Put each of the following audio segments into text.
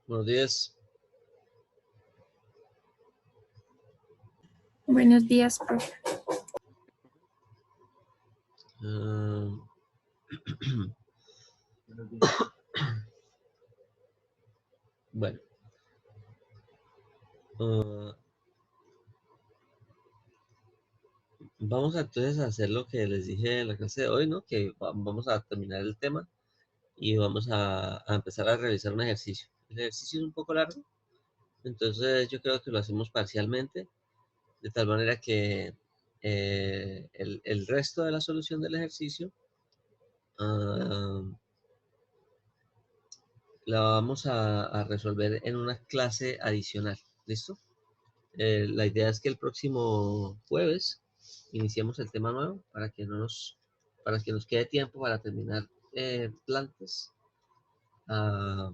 Buenos días. Buenos días, profe. Ah, bueno, ah, vamos a entonces a hacer lo que les dije en la clase de hoy, ¿no? Que vamos a terminar el tema y vamos a empezar a realizar un ejercicio. El ejercicio es un poco largo, entonces yo creo que lo hacemos parcialmente, de tal manera que el resto de la solución del ejercicio ah, la vamos a resolver en una clase adicional. ¿Listo? La idea es que el próximo jueves iniciemos el tema nuevo para que nos quede tiempo para terminar plantas. Ah,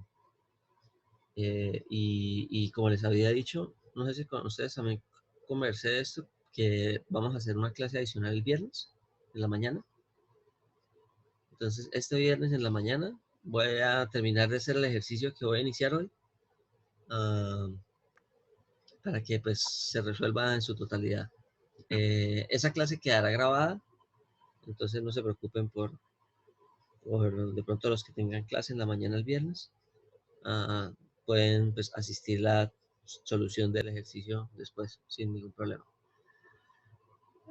y como les había dicho, no sé si con ustedes también conversé de esto, que vamos a hacer una clase adicional el viernes en la mañana. Entonces, este viernes en la mañana voy a terminar de hacer el ejercicio que voy a iniciar hoy, ah, para que pues se resuelva en su totalidad. Esa clase quedará grabada, entonces no se preocupen por de pronto los que tengan clase en la mañana el viernes, ah, pueden pues asistir a la solución del ejercicio después sin ningún problema.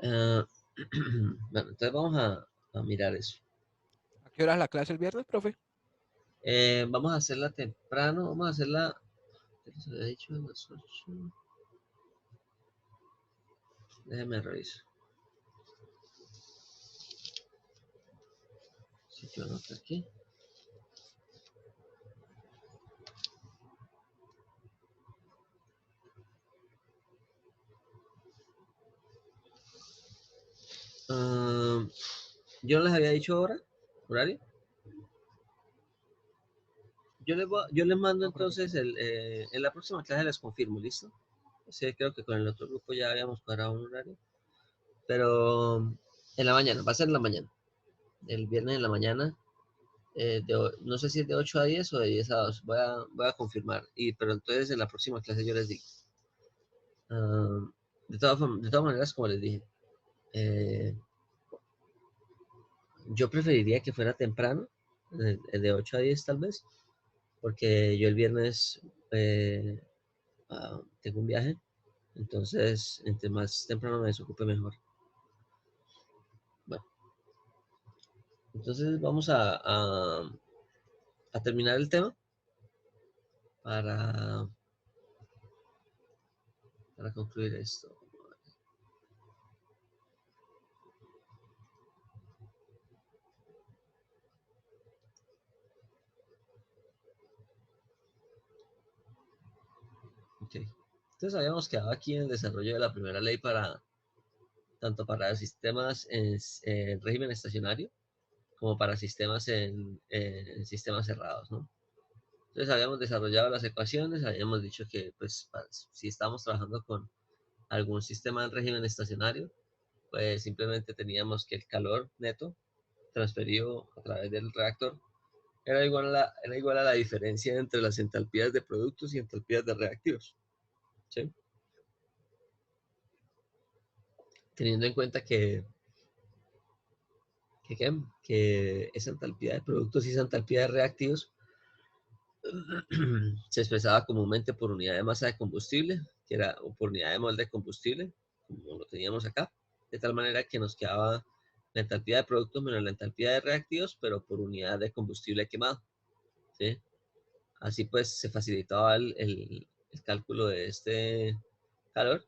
Ah, bueno, entonces vamos a mirar eso. ¿A qué hora es la clase el viernes, profe? Vamos a hacerla temprano, vamos a hacerla, ¿qué les había dicho? A las 8. Déjenme revisar. Si yo anoto aquí. Ah, yo no les había dicho hora, horario. Yo les mando No, profe. entonces, en la próxima clase les confirmo, ¿listo? Sí, creo que con el otro grupo ya habíamos cuadrado un horario, pero en la mañana, va a ser en la mañana, el viernes en la mañana, no sé si es de 8 a 10 o de 10 a 2, voy a confirmar, pero entonces en la próxima clase yo les digo. Ah, de todas maneras, como les dije, eh, yo preferiría que fuera temprano, de 8 a 10 tal vez, porque yo el viernes tengo un viaje. Entonces, entre más temprano me desocupe, mejor. Bueno, entonces vamos a terminar el tema para, para concluir esto. Ok. Entonces habíamos quedado aquí en el desarrollo de la primera ley para tanto para sistemas en régimen estacionario como para sistemas en sistemas cerrados, ¿no? Entonces habíamos desarrollado las ecuaciones, habíamos dicho que pues si estamos trabajando con algún sistema en régimen estacionario, pues simplemente teníamos que el calor neto transferido a través del reactor era igual a la diferencia entre las entalpías de productos y entalpías de reactivos. ¿Sí? Teniendo en cuenta que esa entalpía de productos y esa entalpía de reactivos se expresaba comúnmente por unidad de masa de combustible, que era o por unidad de mol de combustible, como lo teníamos acá, de tal manera que nos quedaba la entalpía de productos menos la entalpía de reactivos, pero por unidad de combustible quemado. ¿Sí? Así pues se facilitaba el cálculo de este calor,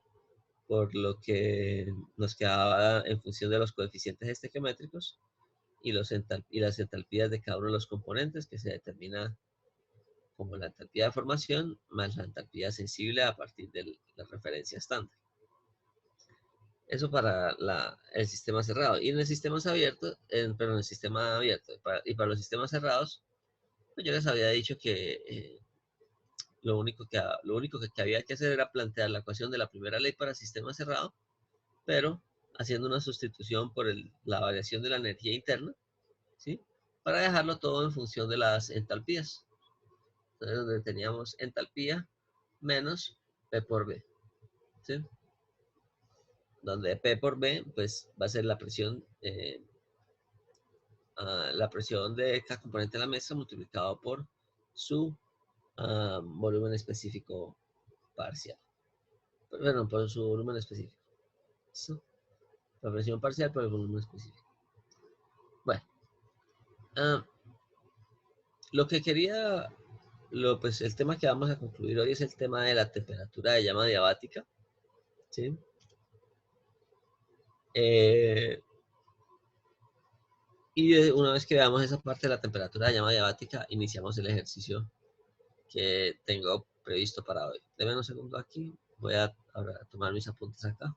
por lo que nos quedaba en función de los coeficientes estequiométricos y las entalpías de cada uno de los componentes, que se determina como la entalpía de formación más la entalpía sensible a partir de la referencia estándar. Eso para el sistema cerrado. Y en el sistema abierto, perdón, en el sistema abierto y para los sistemas cerrados, pues yo les había dicho que lo único que había que hacer era plantear la ecuación de la primera ley para sistema cerrado, pero haciendo una sustitución por la variación de la energía interna, ¿sí? Para dejarlo todo en función de las entalpías. Entonces, donde teníamos entalpía menos P por B, ¿sí? Donde P por B, pues va a ser la presión de cada componente de la mesa multiplicado por su volumen específico parcial. Bueno, por su volumen específico. ¿Listo? La presión parcial por el volumen específico. Bueno, lo que quería, pues el tema que vamos a concluir hoy es el tema de la temperatura de llama diabática. ¿Sí? Y una vez que veamos esa parte de la temperatura de llama diabática, iniciamos el ejercicio que tengo previsto para hoy. Deme un segundo aquí. Voy a tomar mis apuntes acá.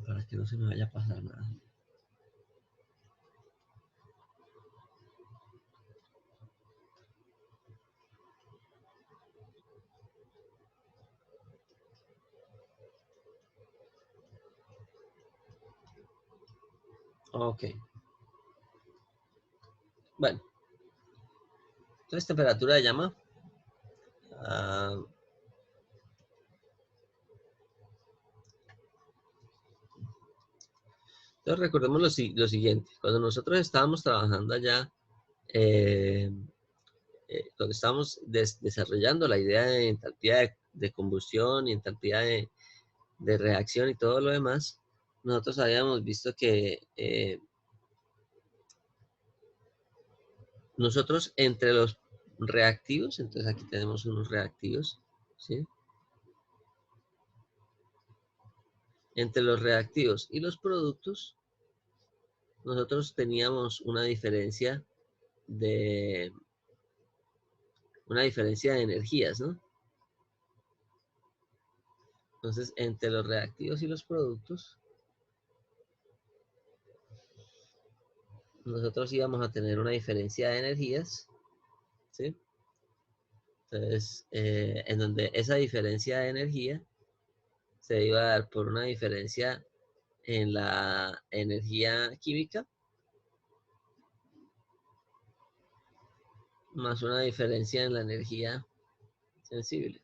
Para que no se me vaya a pasar nada. Ok. Bueno. Entonces, temperatura de llama. Entonces, recordemos lo siguiente. Cuando nosotros estábamos trabajando allá, cuando estábamos desarrollando la idea de entalpía de combustión y entalpía de reacción y todo lo demás, nosotros habíamos visto que nosotros entre los reactivos, entonces aquí tenemos unos reactivos, ¿sí? Entre los reactivos y los productos, nosotros teníamos una diferencia de energías, ¿no? Entonces, entre los reactivos y los productos, nosotros íbamos a tener una diferencia de energías, ¿sí? Entonces, en donde esa diferencia de energía se iba a dar por una diferencia en la energía química más una diferencia en la energía sensible.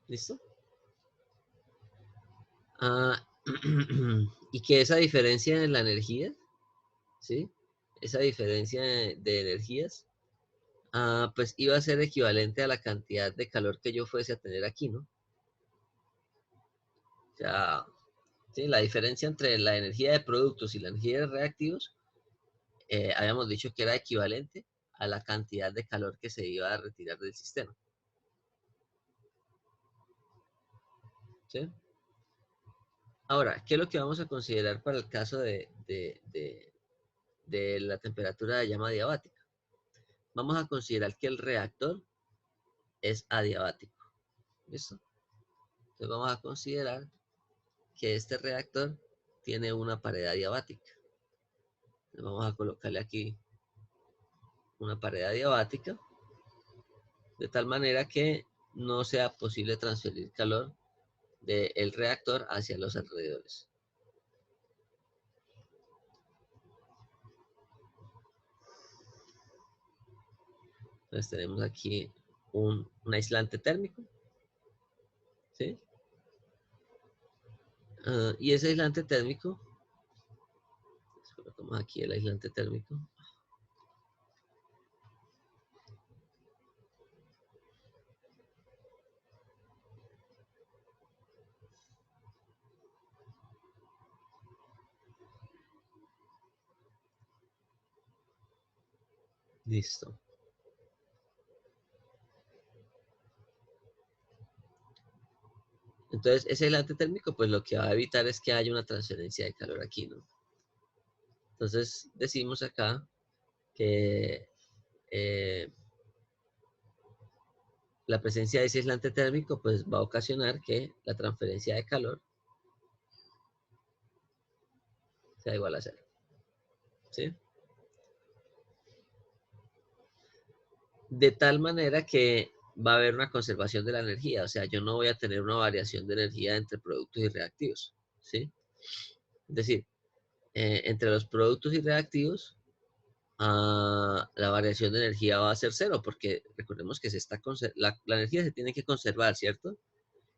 ¿Listo? Y que esa diferencia en la energía, ¿sí? Esa diferencia de energías, pues iba a ser equivalente a la cantidad de calor que yo fuese a tener aquí, ¿no? O sea, ¿sí? La diferencia entre la energía de productos y la energía de reactivos, habíamos dicho que era equivalente a la cantidad de calor que se iba a retirar del sistema. ¿Sí? Ahora, ¿qué es lo que vamos a considerar para el caso de la temperatura de llama diabática? Vamos a considerar que el reactor es adiabático. ¿Listo? Entonces vamos a considerar que este reactor tiene una pared adiabática. Entonces vamos a colocarle aquí una pared adiabática, de tal manera que no sea posible transferir calor del reactor hacia los alrededores. Entonces tenemos aquí un aislante térmico, ¿sí? Y ese aislante térmico, colocamos aquí el aislante térmico. Listo. Entonces, ese aislante térmico, pues lo que va a evitar es que haya una transferencia de calor aquí, ¿no? Entonces, decimos acá que la presencia de ese aislante térmico, pues va a ocasionar que la transferencia de calor sea igual a 0. ¿Sí? De tal manera que va a haber una conservación de la energía, o sea, yo no voy a tener una variación de energía entre productos y reactivos, ¿sí? Es decir, entre los productos y reactivos, la variación de energía va a ser cero, porque recordemos que la energía se tiene que conservar, ¿cierto?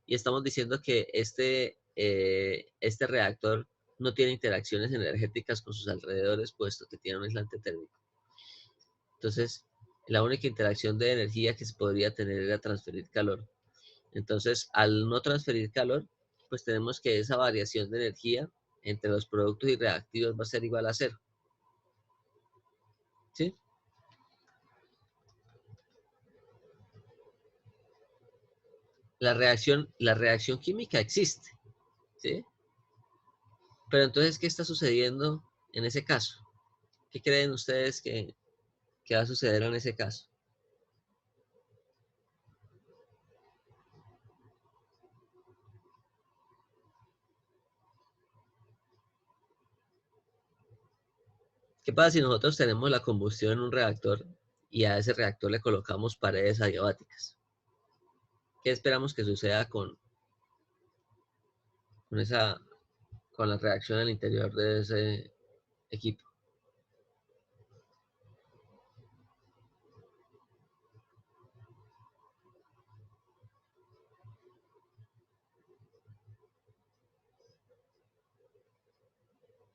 Y estamos diciendo que este reactor no tiene interacciones energéticas con sus alrededores, puesto que tiene un aislante térmico. Entonces, la única interacción de energía que se podría tener era transferir calor. Entonces, al no transferir calor, pues tenemos que esa variación de energía entre los productos y reactivos va a ser igual a cero. ¿Sí? La reacción química existe, ¿sí? Pero entonces, ¿qué está sucediendo en ese caso? ¿Qué creen ustedes que va a suceder en ese caso? ¿Qué pasa si nosotros tenemos la combustión en un reactor y a ese reactor le colocamos paredes adiabáticas? ¿Qué esperamos que suceda con esa, con la reacción al interior de ese equipo?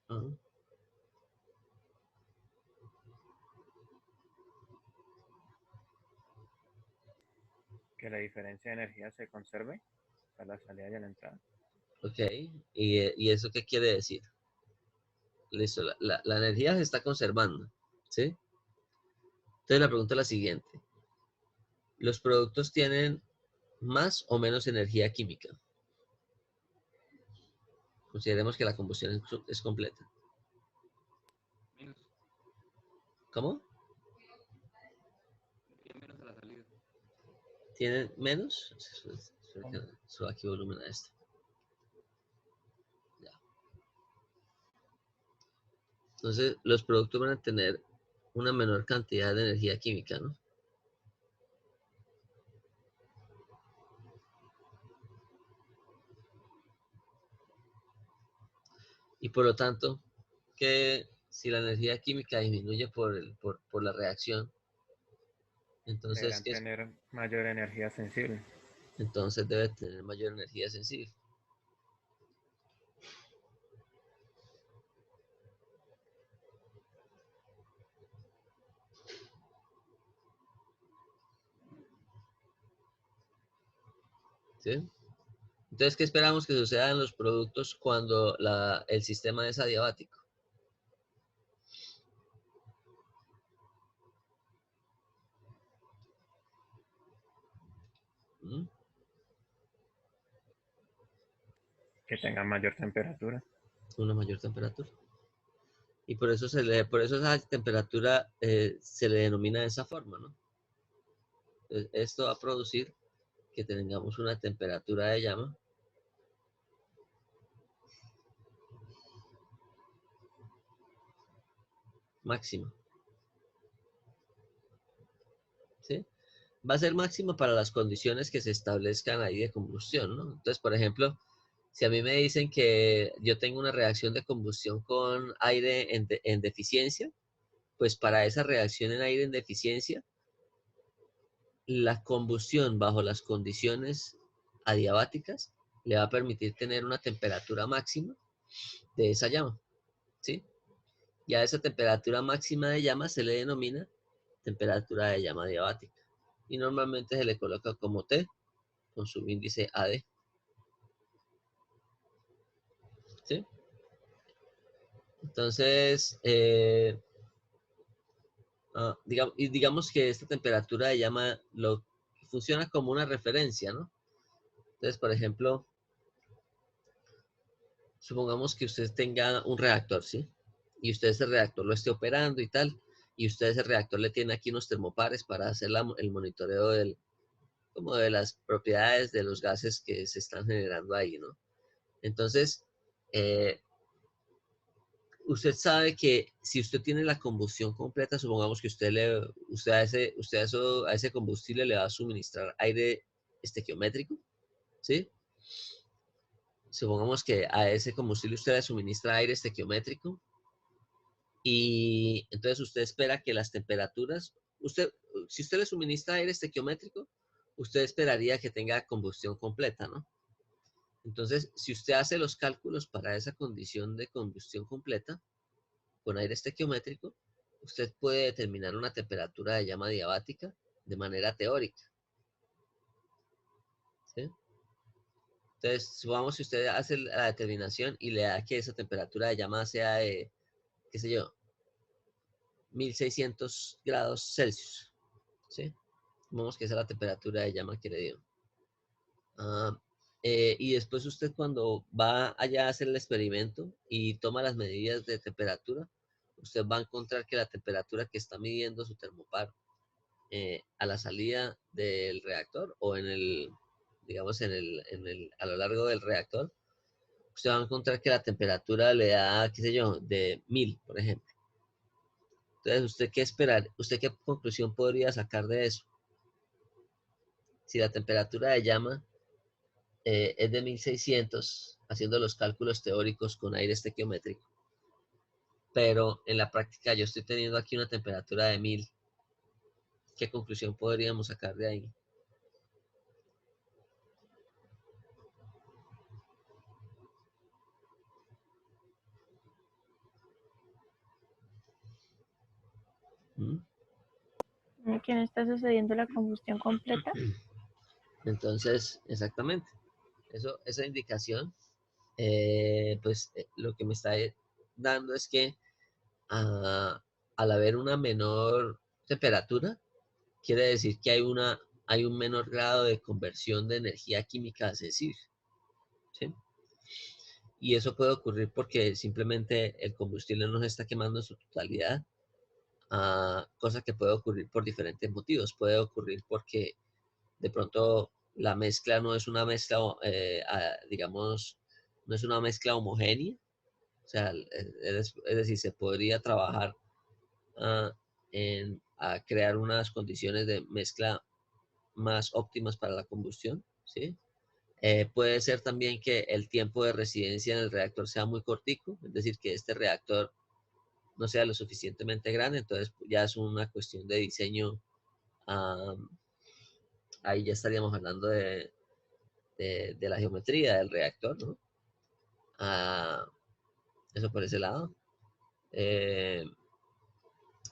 Ajá. Que la diferencia de energía se conserve a la salida y a la entrada. Ok, ¿y eso qué quiere decir? Listo, la energía se está conservando, ¿sí? Entonces la pregunta es la siguiente. ¿Los productos tienen más o menos energía química? Consideremos que la combustión es completa. Menos, ¿Cómo? tiene menos a la salida. ¿Tienen menos? ¿Cómo? Suba aquí volumen a esto. Ya. Entonces, los productos van a tener una menor cantidad de energía química, ¿no? Y por lo tanto, que si la energía química disminuye por la reacción, entonces, Deberán tener mayor energía sensible. entonces debe tener mayor energía sensible. ¿Sí? Entonces, ¿qué esperamos que suceda en los productos cuando el sistema es adiabático? ¿Mm? Que tengan mayor temperatura. Una mayor temperatura. Y por eso esa temperatura se le denomina de esa forma, ¿no? Esto va a producir que tengamos una temperatura de llama máxima, ¿sí? Va a ser máxima para las condiciones que se establezcan ahí de combustión, ¿no? Entonces, por ejemplo, si a mí me dicen que yo tengo una reacción de combustión con aire en deficiencia, pues para esa reacción en aire en deficiencia, la combustión bajo las condiciones adiabáticas le va a permitir tener una temperatura máxima de esa llama, ¿sí? Y a esa temperatura máxima de llama se le denomina temperatura de llama adiabática. Y normalmente se le coloca como T con su índice AD, ¿sí? Entonces, digamos que esta temperatura de llama funciona como una referencia, ¿no? Entonces, por ejemplo, supongamos que usted tenga un reactor, ¿sí? Y usted ese reactor lo esté operando y tal, y usted ese reactor le tiene aquí unos termopares para hacer el monitoreo como de las propiedades de los gases que se están generando ahí, ¿no? Entonces, eh, usted sabe que si usted tiene la combustión completa, supongamos que usted a ese combustible le va a suministrar aire estequiométrico, ¿sí? supongamos que a ese combustible usted le suministra aire estequiométrico y entonces usted espera que las temperaturas, si usted le suministra aire estequiométrico, usted esperaría que tenga combustión completa, ¿no? Entonces, si usted hace los cálculos para esa condición de combustión completa con aire estequiométrico, usted puede determinar una temperatura de llama diabática de manera teórica, ¿sí? Entonces, supongamos que usted hace la determinación y le da que esa temperatura de llama sea de, qué sé yo, 1600 grados Celsius, ¿sí? Supongamos que esa es la temperatura de llama que le dio. Y después usted cuando va allá a hacer el experimento y toma las medidas de temperatura, usted va a encontrar que la temperatura que está midiendo su termopar a la salida del reactor o digamos, a lo largo del reactor, usted va a encontrar que la temperatura le da, qué sé yo, de 1000, por ejemplo. Entonces, ¿usted qué esperar? ¿Usted qué conclusión podría sacar de eso? Si la temperatura de llama es de 1600, haciendo los cálculos teóricos con aire estequiométrico, pero en la práctica yo estoy teniendo aquí una temperatura de 1000, ¿qué conclusión podríamos sacar de ahí? ¿Mm? Que no está sucediendo la combustión completa. Entonces, exactamente, esa indicación, pues lo que me está dando es que al haber una menor temperatura, quiere decir que hay un menor grado de conversión de energía química accesible, ¿sí? Y eso puede ocurrir porque simplemente el combustible no se está quemando en su totalidad, cosa que puede ocurrir por diferentes motivos. Puede ocurrir porque de pronto la mezcla no es una mezcla, digamos, no es una mezcla homogénea. O sea, es decir, se podría trabajar a crear unas condiciones de mezcla más óptimas para la combustión, ¿sí? Puede ser también que el tiempo de residencia en el reactor sea muy cortico, es decir, que este reactor no sea lo suficientemente grande, entonces ya es una cuestión de diseño. Ahí ya estaríamos hablando de la geometría del reactor, ¿no? Eso por ese lado.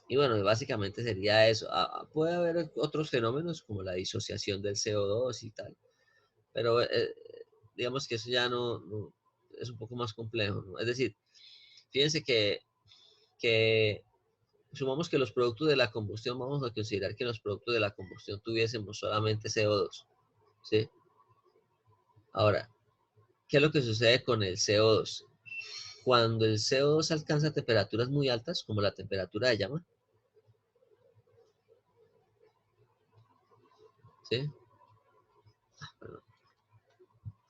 Y bueno, básicamente sería eso. Puede haber otros fenómenos como la disociación del CO2 y tal, pero digamos que eso ya no es un poco más complejo, ¿no? Es decir, fíjense que sumamos que los productos de la combustión, vamos a considerar que los productos de la combustión tuviésemos solamente CO2, ¿sí? Ahora, ¿qué es lo que sucede con el CO2? Cuando el CO2 alcanza temperaturas muy altas, como la temperatura de llama, ¿sí?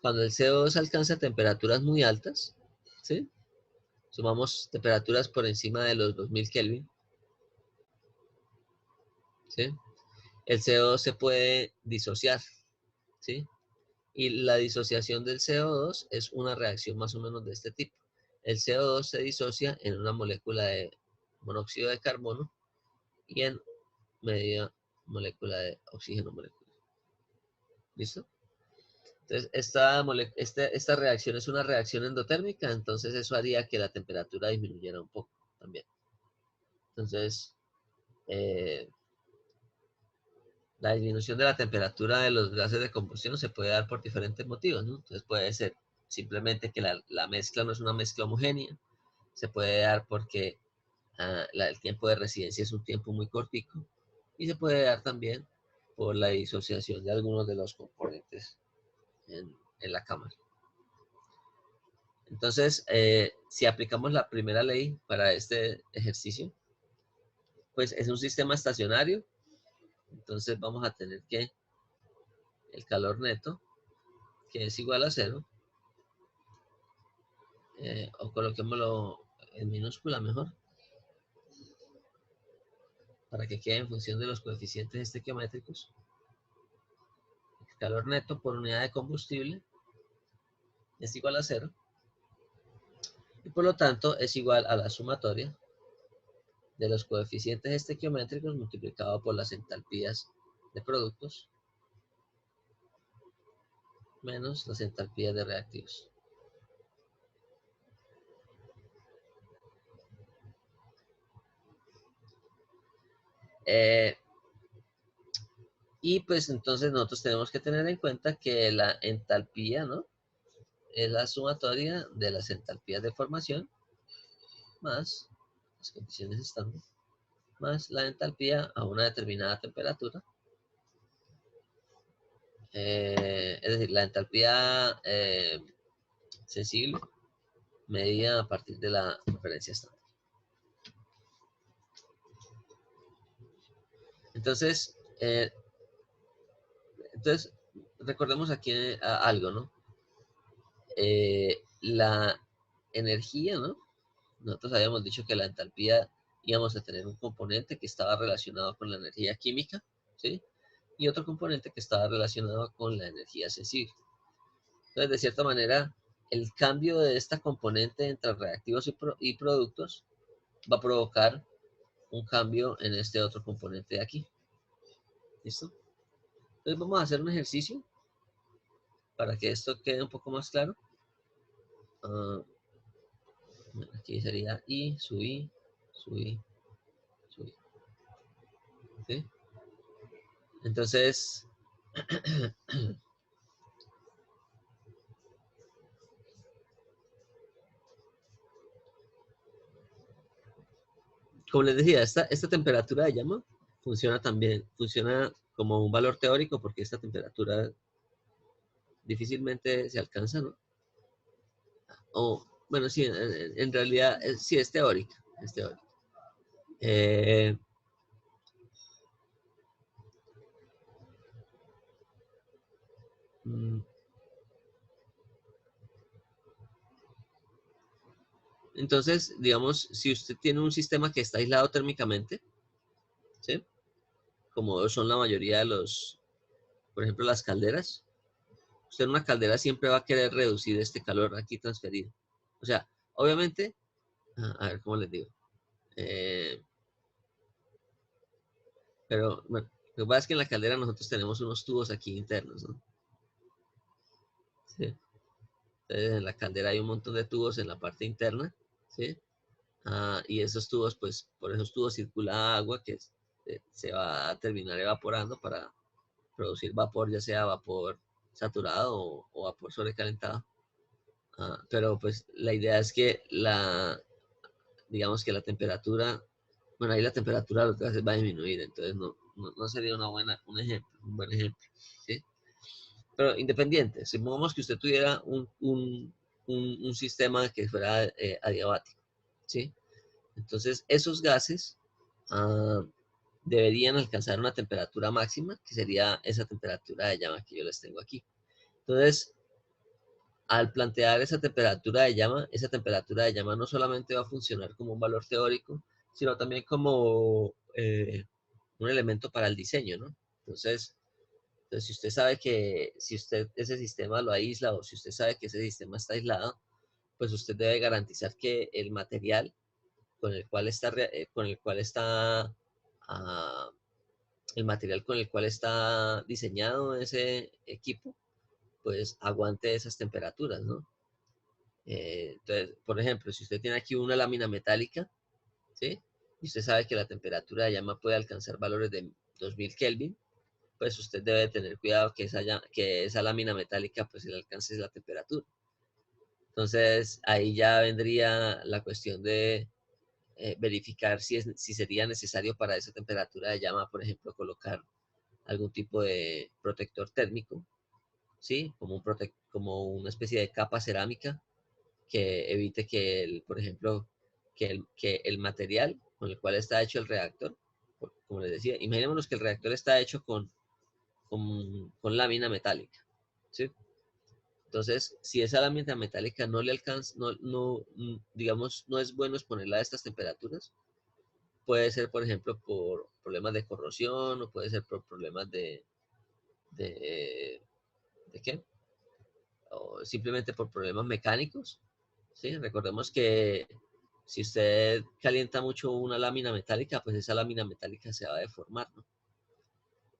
Cuando el CO2 alcanza temperaturas muy altas, ¿sí? Sumamos temperaturas por encima de los 2000 Kelvin, ¿sí? El CO2 se puede disociar, ¿sí? Y la disociación del CO2 es una reacción más o menos de este tipo. El CO2 se disocia en una molécula de monóxido de carbono y en media molécula de oxígeno molecular. ¿Listo? Entonces, esta reacción es una reacción endotérmica, entonces eso haría que la temperatura disminuyera un poco también. Entonces, la disminución de la temperatura de los gases de combustión se puede dar por diferentes motivos, ¿no? Entonces puede ser simplemente que la mezcla no es una mezcla homogénea, se puede dar porque el tiempo de residencia es un tiempo muy cortico y se puede dar también por la disociación de algunos de los componentes en la cámara. Entonces, si aplicamos la primera ley para este ejercicio, pues es un sistema estacionario, entonces vamos a tener que el calor neto, que es igual a 0, o coloquémoslo en minúscula mejor, para que quede en función de los coeficientes estequiométricos. El calor neto por unidad de combustible es igual a 0 y por lo tanto es igual a la sumatoria de los coeficientes estequiométricos multiplicado por las entalpías de productos menos las entalpías de reactivos. Y pues entonces nosotros tenemos que tener en cuenta que la entalpía, ¿no?, es la sumatoria de las entalpías de formación más las condiciones estándar más la entalpía a una determinada temperatura. Es decir, la entalpía sensible medida a partir de la referencia estándar. Entonces, recordemos aquí algo, ¿no? La energía, ¿no? Nosotros habíamos dicho que la entalpía íbamos a tener un componente que estaba relacionado con la energía química, ¿sí? Y otro componente que estaba relacionado con la energía sensible. Entonces, de cierta manera, el cambio de esta componente entre reactivos y productos va a provocar un cambio en este otro componente de aquí. ¿Listo? Entonces vamos a hacer un ejercicio para que esto quede un poco más claro. Aquí sería I, sub I, sub I, sub I. ¿Sí? Entonces, como les decía, esta temperatura de llama funciona como un valor teórico porque esta temperatura difícilmente se alcanza, ¿no? O, bueno, sí, en realidad sí es teórica, es teórica. Entonces, digamos, si usted tiene un sistema que está aislado térmicamente, ¿sí?, como son la mayoría de los, por ejemplo, las calderas, usted en una caldera siempre va a querer reducir este calor aquí transferido. O sea, obviamente, a ver, ¿cómo les digo? Pero, bueno, lo que pasa es que en la caldera nosotros tenemos unos tubos aquí internos, ¿no? ¿Sí? Entonces, en la caldera hay un montón de tubos en la parte interna, ¿sí? Y esos tubos, pues, por esos tubos circula agua que se va a terminar evaporando para producir vapor, ya sea vapor saturado o vapor sobrecalentado. Pero pues la idea es que digamos que la temperatura, bueno, ahí la temperatura de los gases va a disminuir, entonces no sería un buen ejemplo, ¿sí? Pero independiente, supongamos que usted tuviera un sistema que fuera adiabático, ¿sí? Entonces esos gases deberían alcanzar una temperatura máxima, que sería esa temperatura de llama que yo les tengo aquí. Entonces, al plantear esa temperatura de llama no solamente va a funcionar como un valor teórico, sino también como un elemento para el diseño, ¿no? Entonces, si usted sabe que si usted ese sistema lo aísla o si usted sabe que ese sistema está aislado, pues usted debe garantizar que el material con el cual está el material con el cual está diseñado ese equipo, pues aguante esas temperaturas, ¿no? Entonces, por ejemplo, si usted tiene aquí una lámina metálica, ¿sí? Y usted sabe que la temperatura de llama puede alcanzar valores de 2000 Kelvin, pues usted debe tener cuidado que esa lámina metálica pues le alcance la temperatura. Entonces, ahí ya vendría la cuestión de verificar si sería necesario para esa temperatura de llama, por ejemplo, colocar algún tipo de protector térmico, ¿sí? Como una especie de capa cerámica que evite por ejemplo, que el material con el cual está hecho el reactor, como les decía, imaginémonos que el reactor está hecho con lámina metálica, ¿sí? Entonces, si esa lámina metálica no le alcanza, digamos, no es bueno exponerla a estas temperaturas, puede ser, por ejemplo, por problemas de corrosión o puede ser por problemas ¿de qué? o simplemente por problemas mecánicos, ¿sí? Recordemos que si usted calienta mucho una lámina metálica, pues esa lámina metálica se va a deformar, ¿no?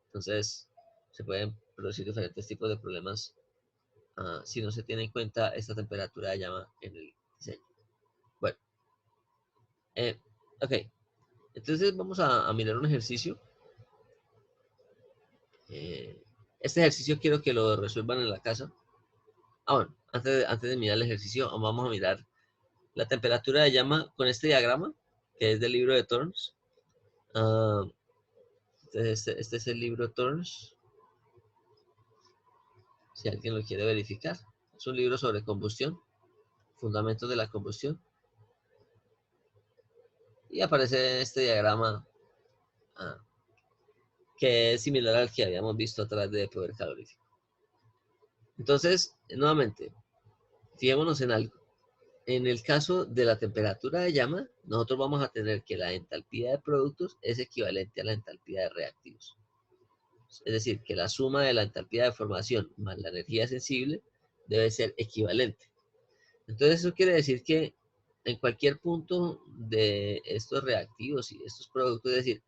Entonces, se pueden producir diferentes tipos de problemas si no se tiene en cuenta esta temperatura de llama en el diseño. Bueno, ok. Entonces vamos a mirar un ejercicio. Este ejercicio quiero que lo resuelvan en la casa. Bueno, antes de mirar el ejercicio, vamos a mirar la temperatura de llama con este diagrama, que es del libro de Thornes. Entonces, este es el libro Thornes. Si alguien lo quiere verificar. Es un libro sobre combustión, fundamentos de la combustión. Y aparece este diagrama que es similar al que habíamos visto atrás de poder calorífico. Entonces, nuevamente, fijémonos en algo. En el caso de la temperatura de llama, nosotros vamos a tener que la entalpía de productos es equivalente a la entalpía de reactivos. Es decir, que la suma de la entalpía de formación más la energía sensible debe ser equivalente. Entonces, eso quiere decir que en cualquier punto de estos reactivos y estos productos, es decir,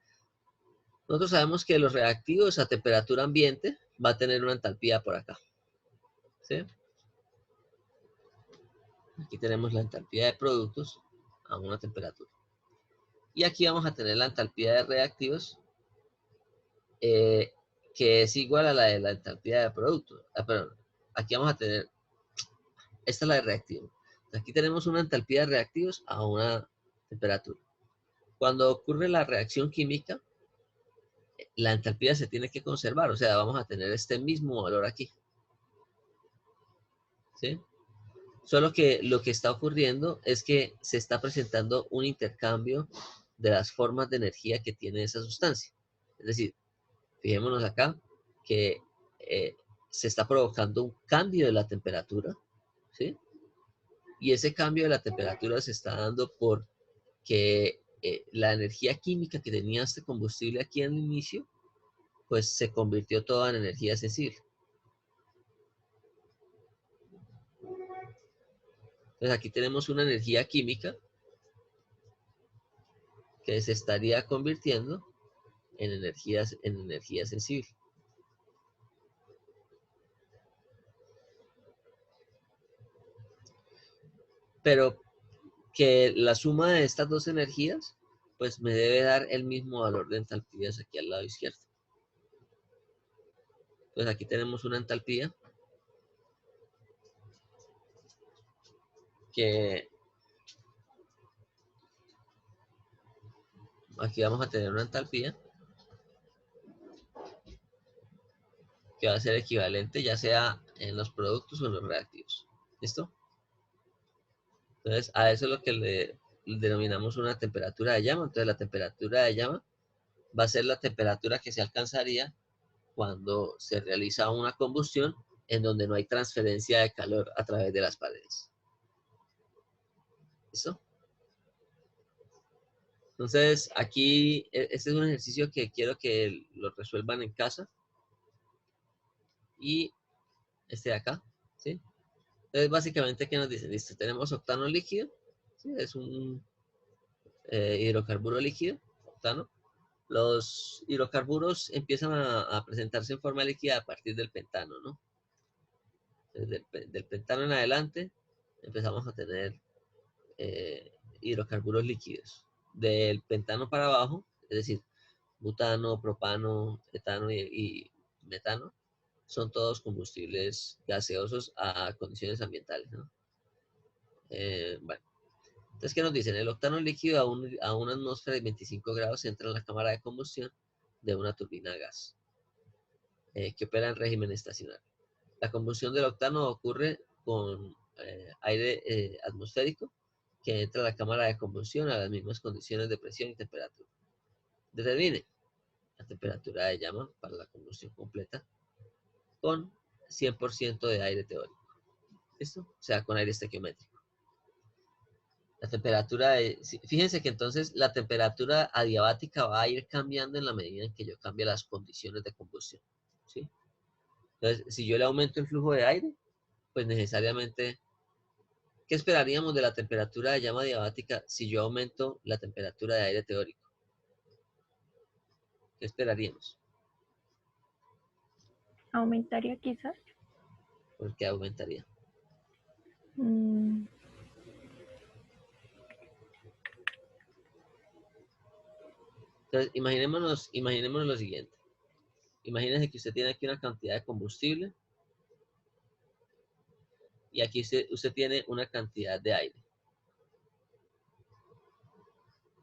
nosotros sabemos que los reactivos a temperatura ambiente va a tener una entalpía por acá. ¿Sí? Aquí tenemos la entalpía de productos a una temperatura. Y aquí vamos a tener la entalpía de reactivos, que es igual a la de la entalpía de productos. Perdón, aquí vamos a tener, esta es la de reactivos. Aquí tenemos una entalpía de reactivos a una temperatura. Cuando ocurre la reacción química, la entalpía se tiene que conservar, o sea, vamos a tener este mismo valor aquí. ¿Sí? Solo que lo que está ocurriendo es que se está presentando un intercambio de las formas de energía que tiene esa sustancia. Es decir, fijémonos acá que se está provocando un cambio de la temperatura, ¿sí? Y ese cambio de la temperatura se está dando porque la energía química que tenía este combustible aquí en el inicio, pues se convirtió toda en energía sensible. Entonces aquí tenemos una energía química que se estaría convirtiendo en energía sensible. Pero que la suma de estas dos energías, pues me debe dar el mismo valor de entalpías aquí al lado izquierdo. Entonces aquí tenemos una entalpía que aquí vamos a tener una entalpía que va a ser equivalente ya sea en los productos o en los reactivos. ¿Listo? Entonces a eso es lo que le denominamos una temperatura de llama. Entonces la temperatura de llama va a ser la temperatura que se alcanzaría cuando se realiza una combustión en donde no hay transferencia de calor a través de las paredes. ¿Listo? Entonces, aquí, este es un ejercicio que quiero que lo resuelvan en casa. Y este de acá, ¿sí? Entonces, básicamente, ¿qué nos dicen? Listo, tenemos octano líquido, ¿sí? Es un hidrocarburo líquido, octano. Los hidrocarburos empiezan a presentarse en forma líquida a partir del pentano, ¿no? Desde del pentano en adelante empezamos a tener hidrocarburos líquidos. Del pentano para abajo, es decir, butano, propano, etano y metano, son todos combustibles gaseosos a condiciones ambientales, ¿no? Bueno, entonces, ¿qué nos dicen? El octano líquido a una atmósfera de 25 grados entra en la cámara de combustión de una turbina a gas que opera en régimen estacionario. La combustión del octano ocurre con aire atmosférico que entra a la cámara de combustión a las mismas condiciones de presión y temperatura. Determine la temperatura de llama para la combustión completa con 100% de aire teórico. ¿Listo? O sea, con aire estequiométrico. La temperatura, fíjense que entonces la temperatura adiabática va a ir cambiando en la medida en que yo cambie las condiciones de combustión. ¿Sí? Entonces, si yo le aumento el flujo de aire, pues necesariamente, ¿qué esperaríamos de la temperatura de llama diabática si yo aumento la temperatura de aire teórico? ¿Qué esperaríamos? Aumentaría quizás. ¿Por qué aumentaría? Mm, Entonces, imaginémonos lo siguiente. Imagínense que usted tiene aquí una cantidad de combustible y aquí usted tiene una cantidad de aire.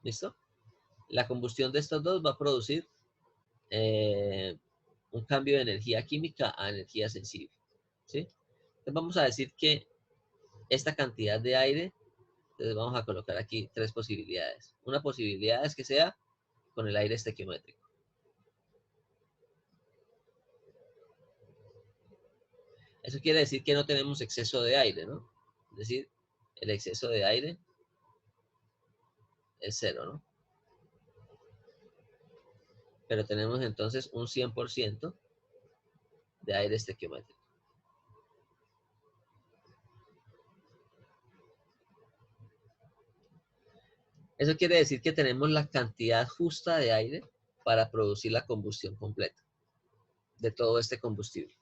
¿Listo? La combustión de estos dos va a producir un cambio de energía química a energía sensible. ¿Sí? Entonces vamos a decir que esta cantidad de aire, entonces vamos a colocar aquí tres posibilidades. Una posibilidad es que sea con el aire estequiométrico. Eso quiere decir que no tenemos exceso de aire, ¿no? Es decir, el exceso de aire es cero, ¿no? Pero tenemos entonces un 100% de aire estequiométrico. Eso quiere decir que tenemos la cantidad justa de aire para producir la combustión completa de todo este combustible.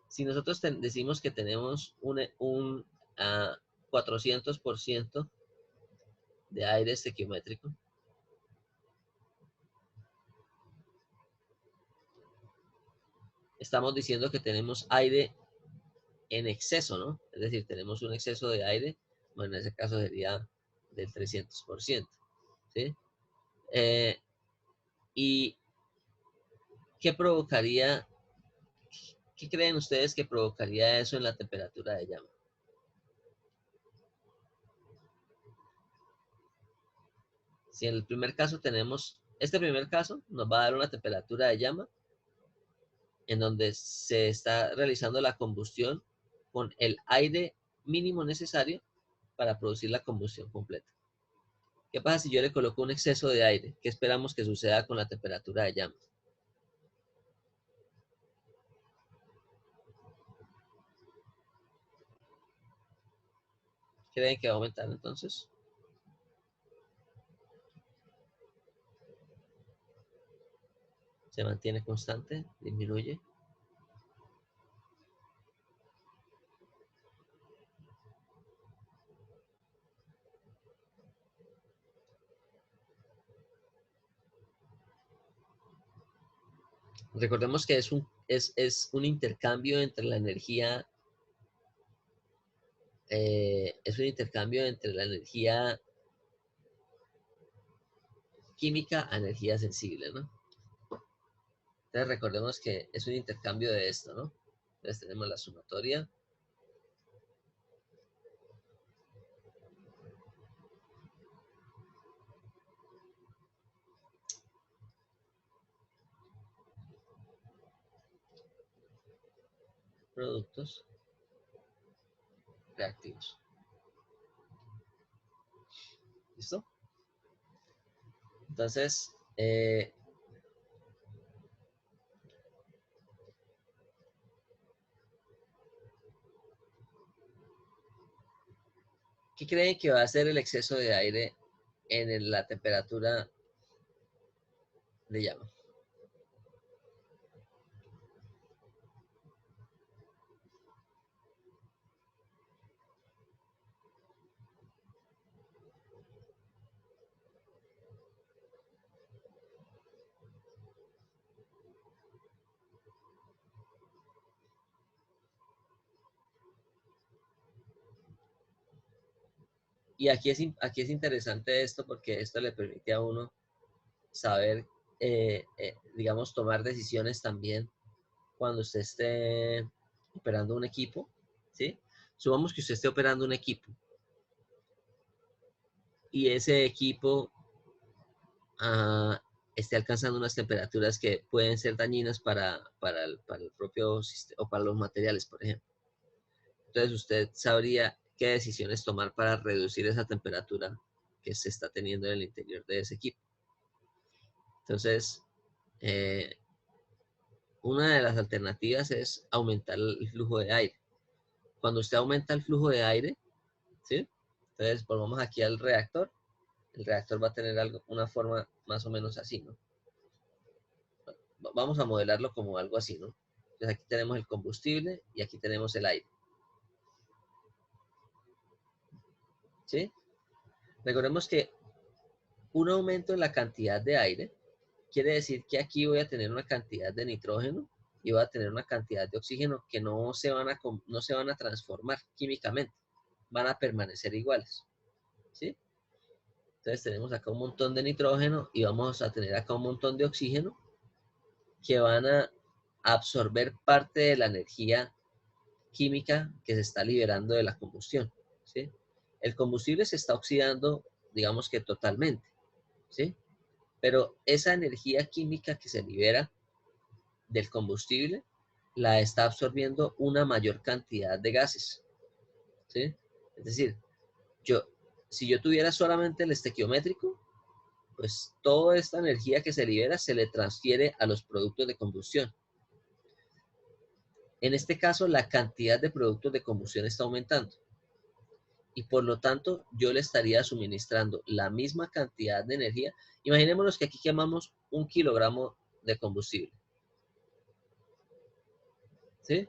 Si nosotros decimos que tenemos un 400% de aire estequiométrico, estamos diciendo que tenemos aire en exceso, ¿no? Es decir, tenemos un exceso de aire, bueno, en ese caso sería del 300%, ¿sí? ¿Y qué provocaría, qué creen ustedes que provocaría eso en la temperatura de llama? Si en el primer caso tenemos, este primer caso nos va a dar una temperatura de llama en donde se está realizando la combustión con el aire mínimo necesario para producir la combustión completa. ¿Qué pasa si yo le coloco un exceso de aire? ¿Qué esperamos que suceda con la temperatura de llama? ¿Creen que va a aumentar entonces? ¿Se mantiene constante? ¿Disminuye? Recordemos que es un intercambio entre la energía, es un intercambio entre la energía química a energía sensible, ¿no? Entonces recordemos que es un intercambio de esto, ¿no? Entonces tenemos la sumatoria. Productos reactivos. ¿Listo? Entonces, ¿qué creen que va a ser el exceso de aire en la temperatura de llama? Y aquí es interesante esto porque esto le permite a uno saber, digamos, tomar decisiones también cuando usted esté operando un equipo, ¿sí? Supongamos que usted esté operando un equipo y ese equipo esté alcanzando unas temperaturas que pueden ser dañinas para el propio sistema o para los materiales, por ejemplo. Entonces usted sabría qué decisiones tomar para reducir esa temperatura que se está teniendo en el interior de ese equipo. Entonces, una de las alternativas es aumentar el flujo de aire. Cuando usted aumenta el flujo de aire, ¿sí? Entonces volvamos aquí al reactor. El reactor va a tener una forma más o menos así, ¿no? Vamos a modelarlo como algo así, ¿no? Entonces aquí tenemos el combustible y aquí tenemos el aire. ¿Sí? Recordemos que un aumento en la cantidad de aire quiere decir que aquí voy a tener una cantidad de nitrógeno y voy a tener una cantidad de oxígeno que no se van a transformar químicamente, van a permanecer iguales. ¿Sí? Entonces tenemos acá un montón de nitrógeno y vamos a tener acá un montón de oxígeno que van a absorber parte de la energía química que se está liberando de la combustión. ¿Sí? El combustible se está oxidando, digamos que totalmente, ¿sí? Pero esa energía química que se libera del combustible la está absorbiendo una mayor cantidad de gases, ¿sí? Es decir, si yo tuviera solamente el estequiométrico, pues toda esta energía que se libera se le transfiere a los productos de combustión. En este caso, la cantidad de productos de combustión está aumentando. Y por lo tanto, yo le estaría suministrando la misma cantidad de energía. Imaginémonos que aquí quemamos 1 kilogramo de combustible. ¿Sí?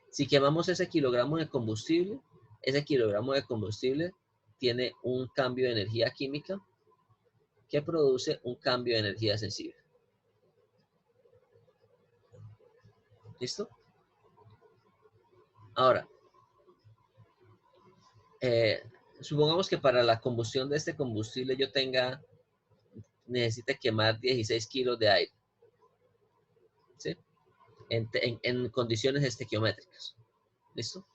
Si quemamos ese kilogramo de combustible, ese kilogramo de combustible tiene un cambio de energía química que produce un cambio de energía sensible. ¿Listo? Ahora, supongamos que para la combustión de este combustible yo necesite quemar 16 kilos de aire, ¿sí? En condiciones estequiométricas. ¿Listo?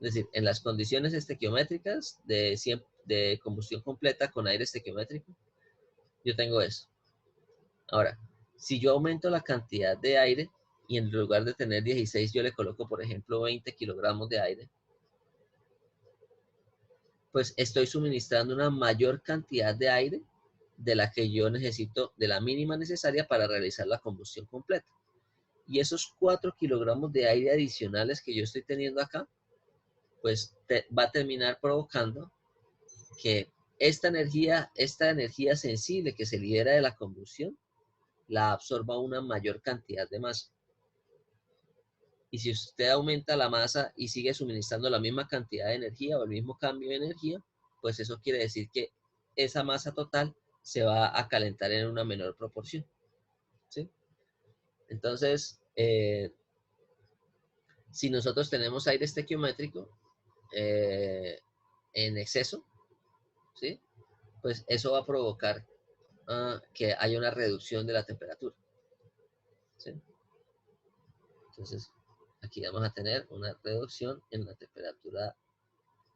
Es decir, en las condiciones estequiométricas de combustión completa con aire estequiométrico, yo tengo eso. Ahora, si yo aumento la cantidad de aire y en lugar de tener 16, yo le coloco, por ejemplo, 20 kilogramos de aire, pues estoy suministrando una mayor cantidad de aire de la que yo necesito, de la mínima necesaria para realizar la combustión completa. Y esos 4 kilogramos de aire adicionales que yo estoy teniendo acá, pues va a terminar provocando que esta energía sensible que se libera de la combustión, la absorba una mayor cantidad de masa. Y si usted aumenta la masa y sigue suministrando la misma cantidad de energía o el mismo cambio de energía, pues eso quiere decir que esa masa total se va a calentar en una menor proporción. ¿Sí? Entonces, si nosotros tenemos aire estequiométrico en exceso, ¿sí? Pues eso va a provocar que haya una reducción de la temperatura. ¿Sí? Entonces, aquí vamos a tener una reducción en la temperatura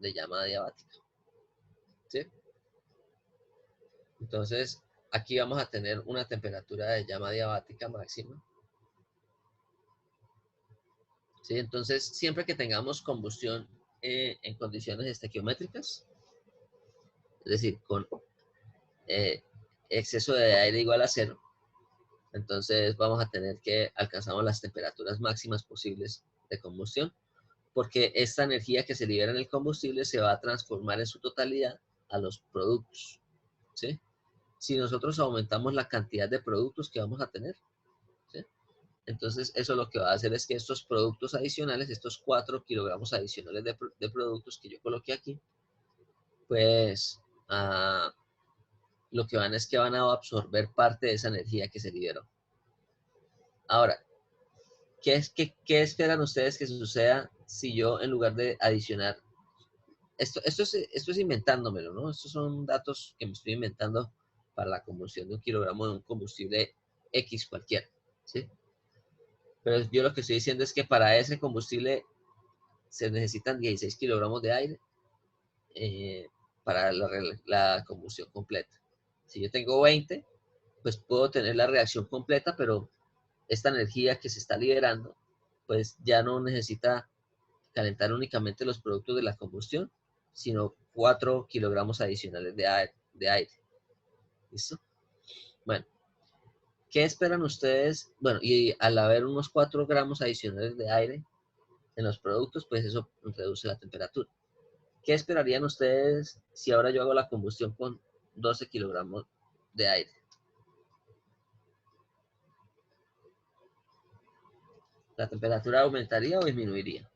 de llama adiabática. ¿Sí? Entonces, aquí vamos a tener una temperatura de llama adiabática máxima. ¿Sí? Entonces, siempre que tengamos combustión en condiciones estequiométricas, es decir, con exceso de aire igual a 0, entonces vamos a tener que alcanzar las temperaturas máximas posibles de combustión, porque esta energía que se libera en el combustible se va a transformar en su totalidad a los productos. ¿Sí? Si nosotros aumentamos la cantidad de productos que vamos a tener, ¿sí? Entonces eso lo que va a hacer es que estos productos adicionales, estos 4 kilogramos adicionales de productos que yo coloqué aquí, pues lo que van es que van a absorber parte de esa energía que se liberó. Ahora, ¿qué esperan ustedes que suceda si yo, en lugar de adicionar, esto es inventándomelo, ¿no? Estos son datos que me estoy inventando para la combustión de 1 kilogramo de un combustible X cualquiera, ¿sí? Pero yo lo que estoy diciendo es que para ese combustible se necesitan 16 kilogramos de aire para la combustión completa. Si yo tengo 20, pues puedo tener la reacción completa, pero esta energía que se está liberando, pues ya no necesita calentar únicamente los productos de la combustión, sino 4 kilogramos adicionales de aire. ¿Listo? Bueno, ¿Qué esperan ustedes? Bueno, y al haber unos 4 gramos adicionales de aire en los productos, pues eso reduce la temperatura. ¿Qué esperarían ustedes si ahora yo hago la combustión con 12 kilogramos de aire? ¿La temperatura aumentaría o disminuiría?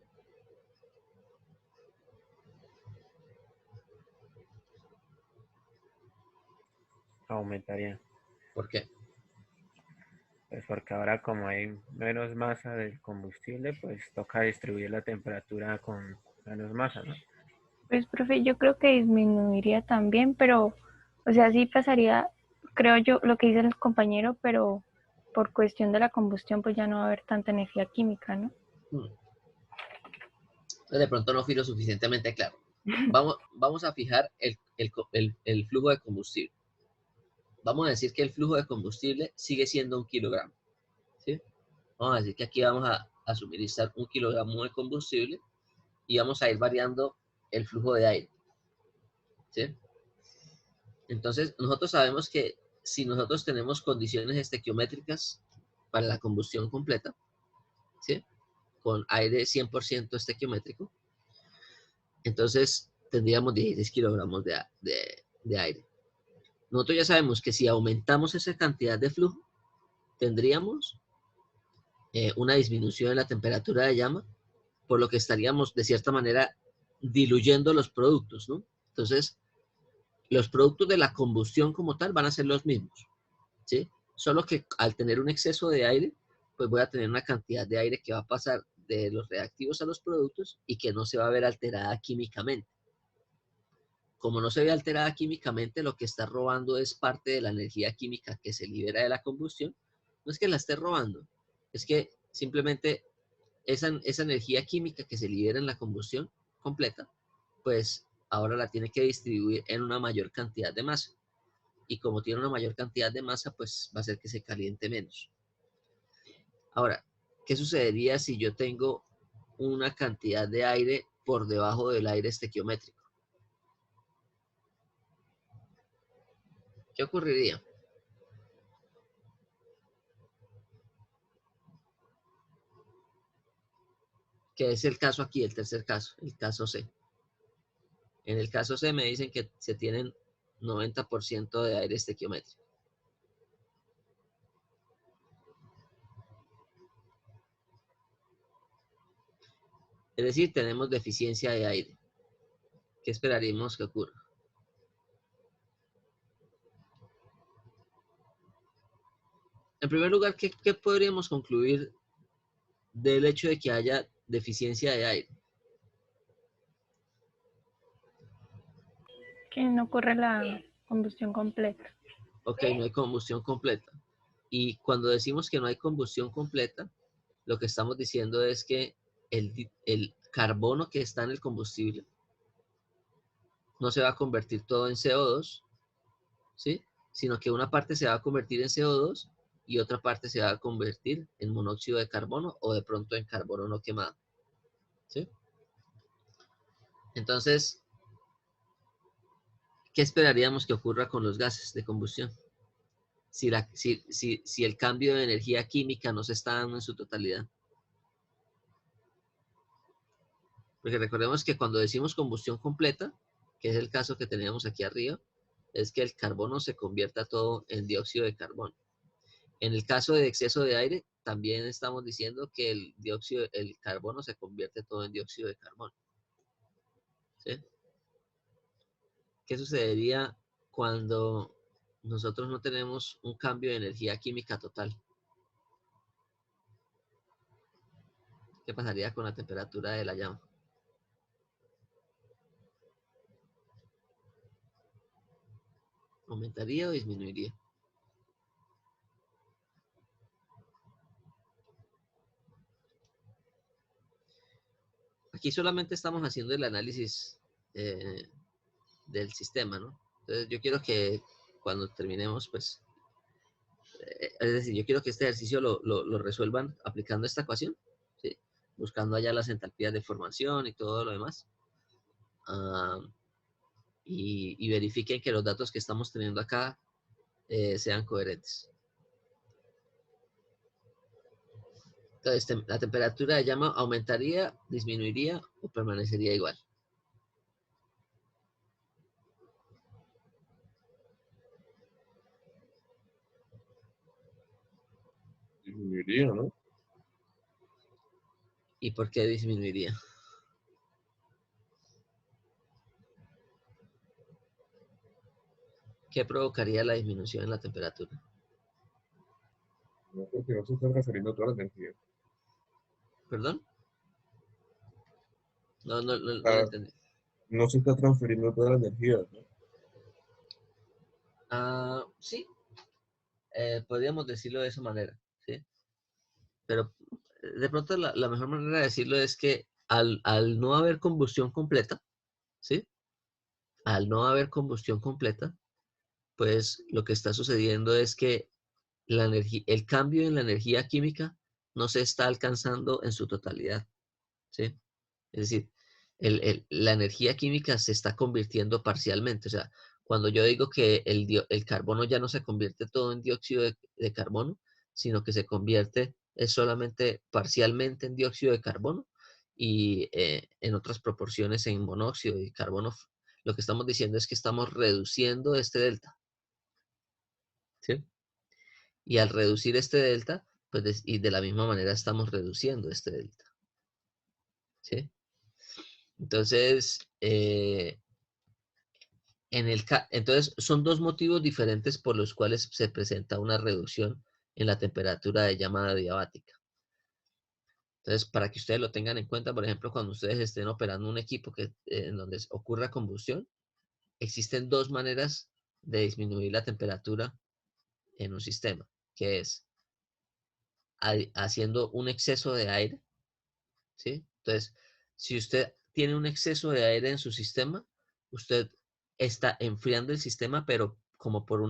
Aumentaría. ¿Por qué? Pues porque ahora como hay menos masa del combustible, pues toca distribuir la temperatura con menos masa, ¿no? Pues, profe, yo creo que disminuiría también, pero, o sea, sí pasaría, creo yo, lo que dice el compañero, pero por cuestión de la combustión, pues ya no va a haber tanta energía química, ¿no? De pronto no fui lo suficientemente claro. Vamos a fijar el flujo de combustible. Vamos a decir que el flujo de combustible sigue siendo 1 kilogramo. ¿Sí? Vamos a decir que aquí vamos a suministrar 1 kilogramo de combustible y vamos a ir variando el flujo de aire. ¿Sí? Entonces, nosotros sabemos que si nosotros tenemos condiciones estequiométricas para la combustión completa, ¿sí? Con aire 100% estequiométrico, entonces tendríamos 16 kilogramos de aire. Nosotros ya sabemos que si aumentamos esa cantidad de flujo, tendríamos una disminución en la temperatura de llama, por lo que estaríamos de cierta manera diluyendo los productos, ¿no? Entonces, los productos de la combustión como tal van a ser los mismos, ¿sí? Solo que al tener un exceso de aire, pues voy a tener una cantidad de aire que va a pasar de los reactivos a los productos y que no se va a ver alterada químicamente. Como no se ve alterada químicamente, lo que está robando es parte de la energía química que se libera de la combustión. No es que la esté robando, es que simplemente esa energía química que se libera en la combustión completa, pues ahora la tiene que distribuir en una mayor cantidad de masa. Y como tiene una mayor cantidad de masa, pues va a hacer que se caliente menos. Ahora, ¿qué sucedería si yo tengo una cantidad de aire por debajo del aire estequiométrico? ¿Qué ocurriría? Que es el caso aquí, el tercer caso, el caso C. En el caso C me dicen que se tienen 90% de aire estequiométrico. Es decir, tenemos deficiencia de aire. ¿Qué esperaríamos que ocurra? En primer lugar, ¿qué podríamos concluir del hecho de que haya deficiencia de aire? Que no ocurre la combustión completa. Ok, no hay combustión completa. Y cuando decimos que no hay combustión completa, lo que estamos diciendo es que el carbono que está en el combustible no se va a convertir todo en CO2, ¿sí? Sino que una parte se va a convertir en CO2 y otra parte se va a convertir en monóxido de carbono o de pronto en carbono no quemado, ¿sí? Entonces, ¿qué esperaríamos que ocurra con los gases de combustión? Si el cambio de energía química no se está dando en su totalidad. Porque recordemos que cuando decimos combustión completa, que es el caso que teníamos aquí arriba, es que el carbono se convierta todo en dióxido de carbono. En el caso de exceso de aire, también estamos diciendo que el carbono se convierte todo en dióxido de carbono. ¿Sí? ¿Qué sucedería cuando nosotros no tenemos un cambio de energía química total? ¿Qué pasaría con la temperatura de la llama? ¿Aumentaría o disminuiría? Aquí solamente estamos haciendo el análisis del sistema, ¿no? Entonces yo quiero que cuando terminemos, pues, es decir, yo quiero que este ejercicio lo resuelvan aplicando esta ecuación, ¿sí? Buscando allá las entalpías de formación y todo lo demás. Y verifiquen que los datos que estamos teniendo acá sean coherentes. Entonces, la temperatura de llama aumentaría, disminuiría o permanecería igual. Disminuiría, ¿no? ¿Y por qué disminuiría? ¿Qué provocaría la disminución en la temperatura? No, porque no se está transfiriendo toda la energía. ¿Perdón? No lo Ah, entendí. no se está transfiriendo toda la energía, ¿no? Ah, sí, podríamos decirlo de esa manera, ¿sí? Pero de pronto la mejor manera de decirlo es que al no haber combustión completa, ¿sí? Al no haber combustión completa, pues lo que está sucediendo es que la energía, el cambio en la energía química no se está alcanzando en su totalidad, ¿sí? Es decir, la energía química se está convirtiendo parcialmente. O sea, cuando yo digo que el carbono ya no se convierte todo en dióxido de carbono, sino que se convierte es solamente parcialmente en dióxido de carbono y en otras proporciones en monóxido y carbono, lo que estamos diciendo es que estamos reduciendo este delta, ¿sí? Y al reducir este delta, pues y de la misma manera estamos reduciendo este delta, ¿sí? Entonces, entonces, son dos motivos diferentes por los cuales se presenta una reducción en la temperatura de llama adiabática. Entonces, para que ustedes lo tengan en cuenta, por ejemplo, cuando ustedes estén operando un equipo en donde ocurra combustión, existen dos maneras de disminuir la temperatura en un sistema, que es haciendo un exceso de aire, ¿sí? Entonces, si usted tiene un exceso de aire en su sistema, usted está enfriando el sistema, pero como por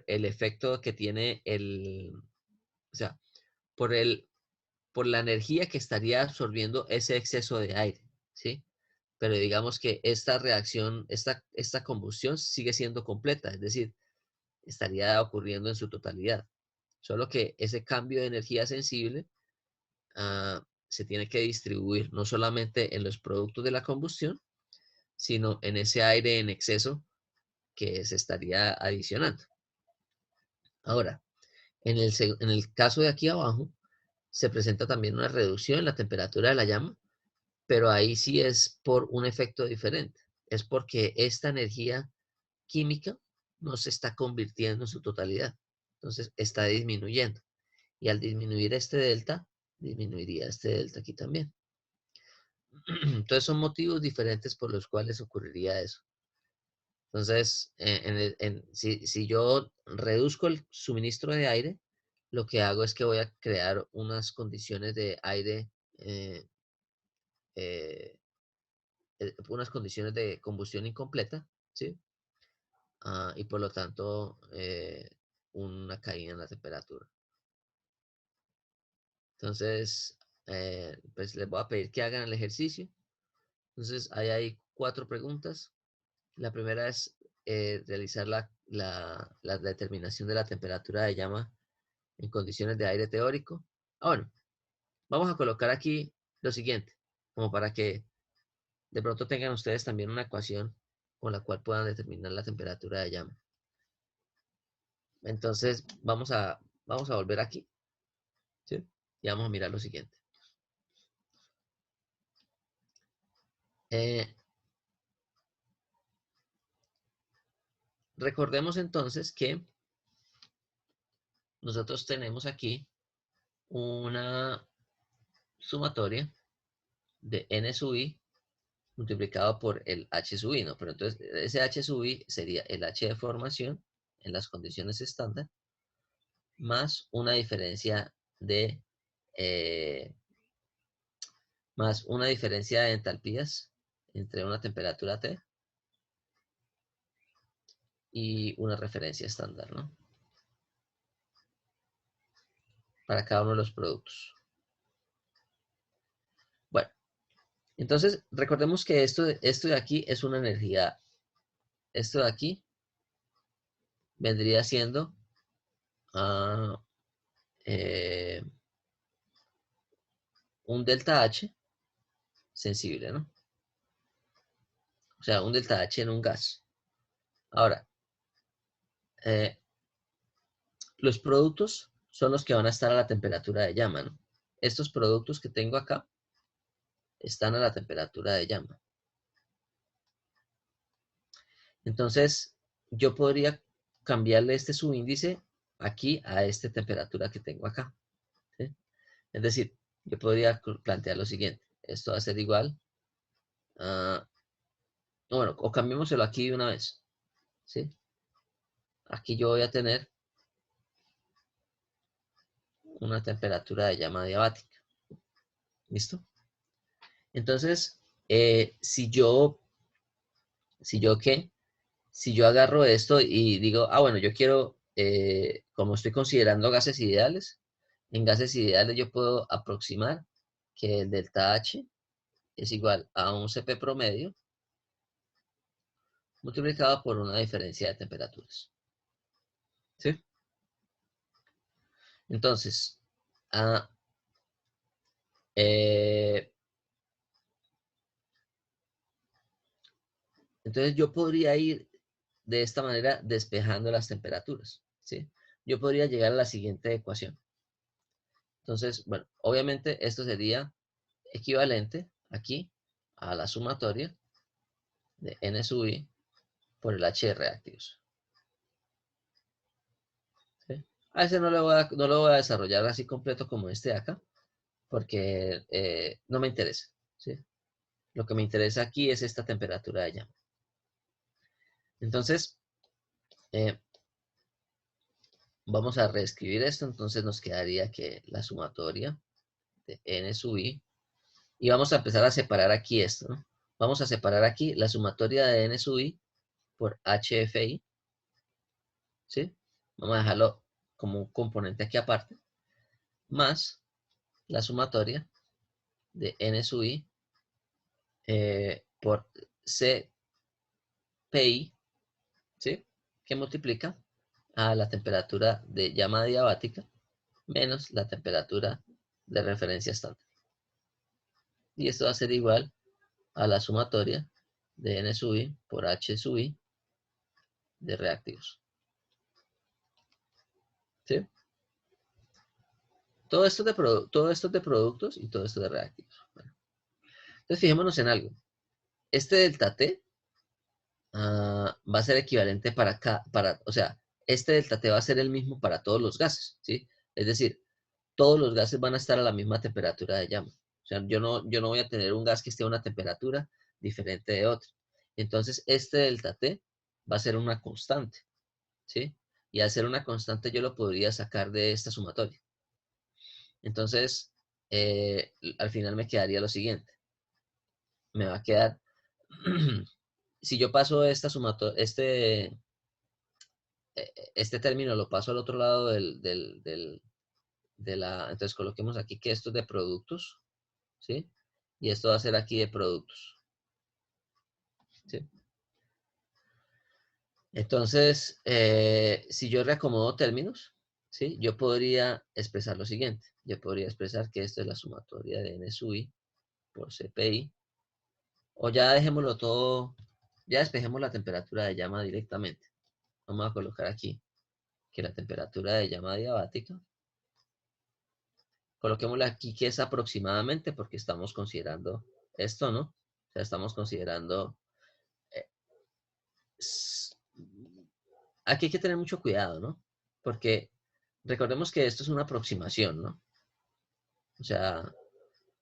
el efecto que tiene o sea, por por la energía que estaría absorbiendo ese exceso de aire, ¿sí? Pero digamos que esta reacción, esta combustión sigue siendo completa, es decir, estaría ocurriendo en su totalidad. Solo que ese cambio de energía sensible se tiene que distribuir no solamente en los productos de la combustión, sino en ese aire en exceso que se estaría adicionando. Ahora, en el caso de aquí abajo, se presenta también una reducción en la temperatura de la llama, pero ahí sí es por un efecto diferente. Es porque esta energía química no se está convirtiendo en su totalidad. Entonces está disminuyendo. Y al disminuir este delta, disminuiría este delta aquí también. Entonces son motivos diferentes por los cuales ocurriría eso. Entonces, si yo reduzco el suministro de aire, lo que hago es que voy a crear unas condiciones de aire, eh, eh, unas condiciones de combustión incompleta, ¿sí? Y por lo tanto, una caída en la temperatura. Entonces, pues les voy a pedir que hagan el ejercicio. Entonces, ahí hay 4 preguntas. La primera es realizar la determinación de la temperatura de llama en condiciones de aire teórico. Bueno, vamos a colocar aquí lo siguiente, como para que de pronto tengan ustedes también una ecuación con la cual puedan determinar la temperatura de llama. Entonces, vamos a volver aquí, ¿sí? Y vamos a mirar lo siguiente. Recordemos entonces que nosotros tenemos aquí una sumatoria de n sub i multiplicado por el h sub i, ¿no? Pero entonces ese h sub i sería el h de formación en las condiciones estándar más una diferencia de entalpías entre una temperatura T y una referencia estándar, ¿no? Para cada uno de los productos. Bueno, entonces recordemos que esto de aquí es una energía. Esto de aquí vendría siendo un delta H sensible, ¿no? O sea, un delta H en un gas. Ahora, los productos son los que van a estar a la temperatura de llama, ¿no? Estos productos que tengo acá están a la temperatura de llama. Entonces, yo podría cambiarle este subíndice aquí a esta temperatura que tengo acá, ¿sí? Es decir, yo podría plantear lo siguiente. Esto va a ser igual a... Bueno, o cambiémoselo aquí de una vez, ¿sí? Aquí yo voy a tener una temperatura de llama diabática. ¿Listo? Entonces, si yo agarro esto y digo, bueno, yo quiero, como estoy considerando gases ideales, en gases ideales yo puedo aproximar que el delta H es igual a un Cp promedio multiplicado por una diferencia de temperaturas. ¿Sí? Entonces, entonces yo podría ir de esta manera despejando las temperaturas, ¿sí? Yo podría llegar a la siguiente ecuación. Entonces, bueno, obviamente esto sería equivalente aquí a la sumatoria de N sub I por el H de reactivos. ¿Sí? A ese no lo voy a desarrollar así completo como este de acá, porque no me interesa, ¿sí? Lo que me interesa aquí es esta temperatura de llama. Entonces, vamos a reescribir esto, entonces nos quedaría que la sumatoria de N sub I, y vamos a empezar a separar aquí esto, ¿no? Vamos a separar aquí la sumatoria de N sub I por HFI, ¿sí? Vamos a dejarlo como un componente aquí aparte, más la sumatoria de N sub I por CPI, ¿sí? Que multiplica a la temperatura de llama diabática menos la temperatura de referencia estándar. Y esto va a ser igual a la sumatoria de N sub I por H sub I de reactivos. ¿Sí? Todo esto es de productos y todo esto de reactivos. Bueno, entonces fijémonos en algo. Este delta T va a ser equivalente o sea, este delta T va a ser el mismo para todos los gases, ¿sí? Es decir, todos los gases van a estar a la misma temperatura de llama. O sea, yo no voy a tener un gas que esté a una temperatura diferente de otra. Entonces, este delta T va a ser una constante, ¿sí? Y al ser una constante yo lo podría sacar de esta sumatoria. Entonces, al final me quedaría lo siguiente. Me va a quedar, si yo paso esta sumatoria, este término lo paso al otro lado entonces coloquemos aquí que esto es de productos, ¿sí? Y esto va a ser aquí de productos, ¿sí? Entonces, si yo reacomodo términos, ¿sí? Yo podría expresar lo siguiente. Yo podría expresar que esto es la sumatoria de N sub I por CPI. O ya dejémoslo todo, ya despejemos la temperatura de llama directamente. Vamos a colocar aquí que la temperatura de llama diabática, coloquémosla aquí que es aproximadamente porque estamos considerando esto, ¿no? O sea, estamos considerando... aquí hay que tener mucho cuidado, ¿no? Porque recordemos que esto es una aproximación, ¿no? O sea,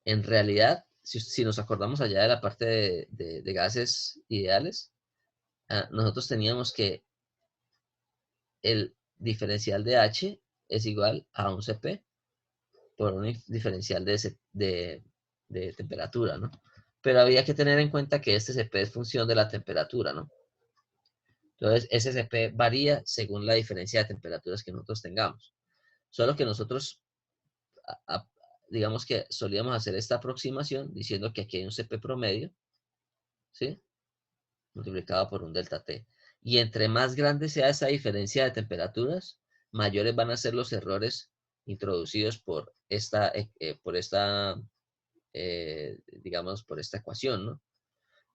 en realidad, si nos acordamos allá de la parte de gases ideales, nosotros teníamos que el diferencial de H es igual a un Cp por un diferencial de temperatura, ¿no? Pero había que tener en cuenta que este Cp es función de la temperatura, ¿no? Entonces, ese Cp varía según la diferencia de temperaturas que nosotros tengamos. Solo que nosotros, digamos que solíamos hacer esta aproximación diciendo que aquí hay un Cp promedio, ¿sí? Multiplicado por un delta T. Y entre más grande sea esa diferencia de temperaturas, mayores van a ser los errores introducidos por digamos, por esta ecuación, ¿no?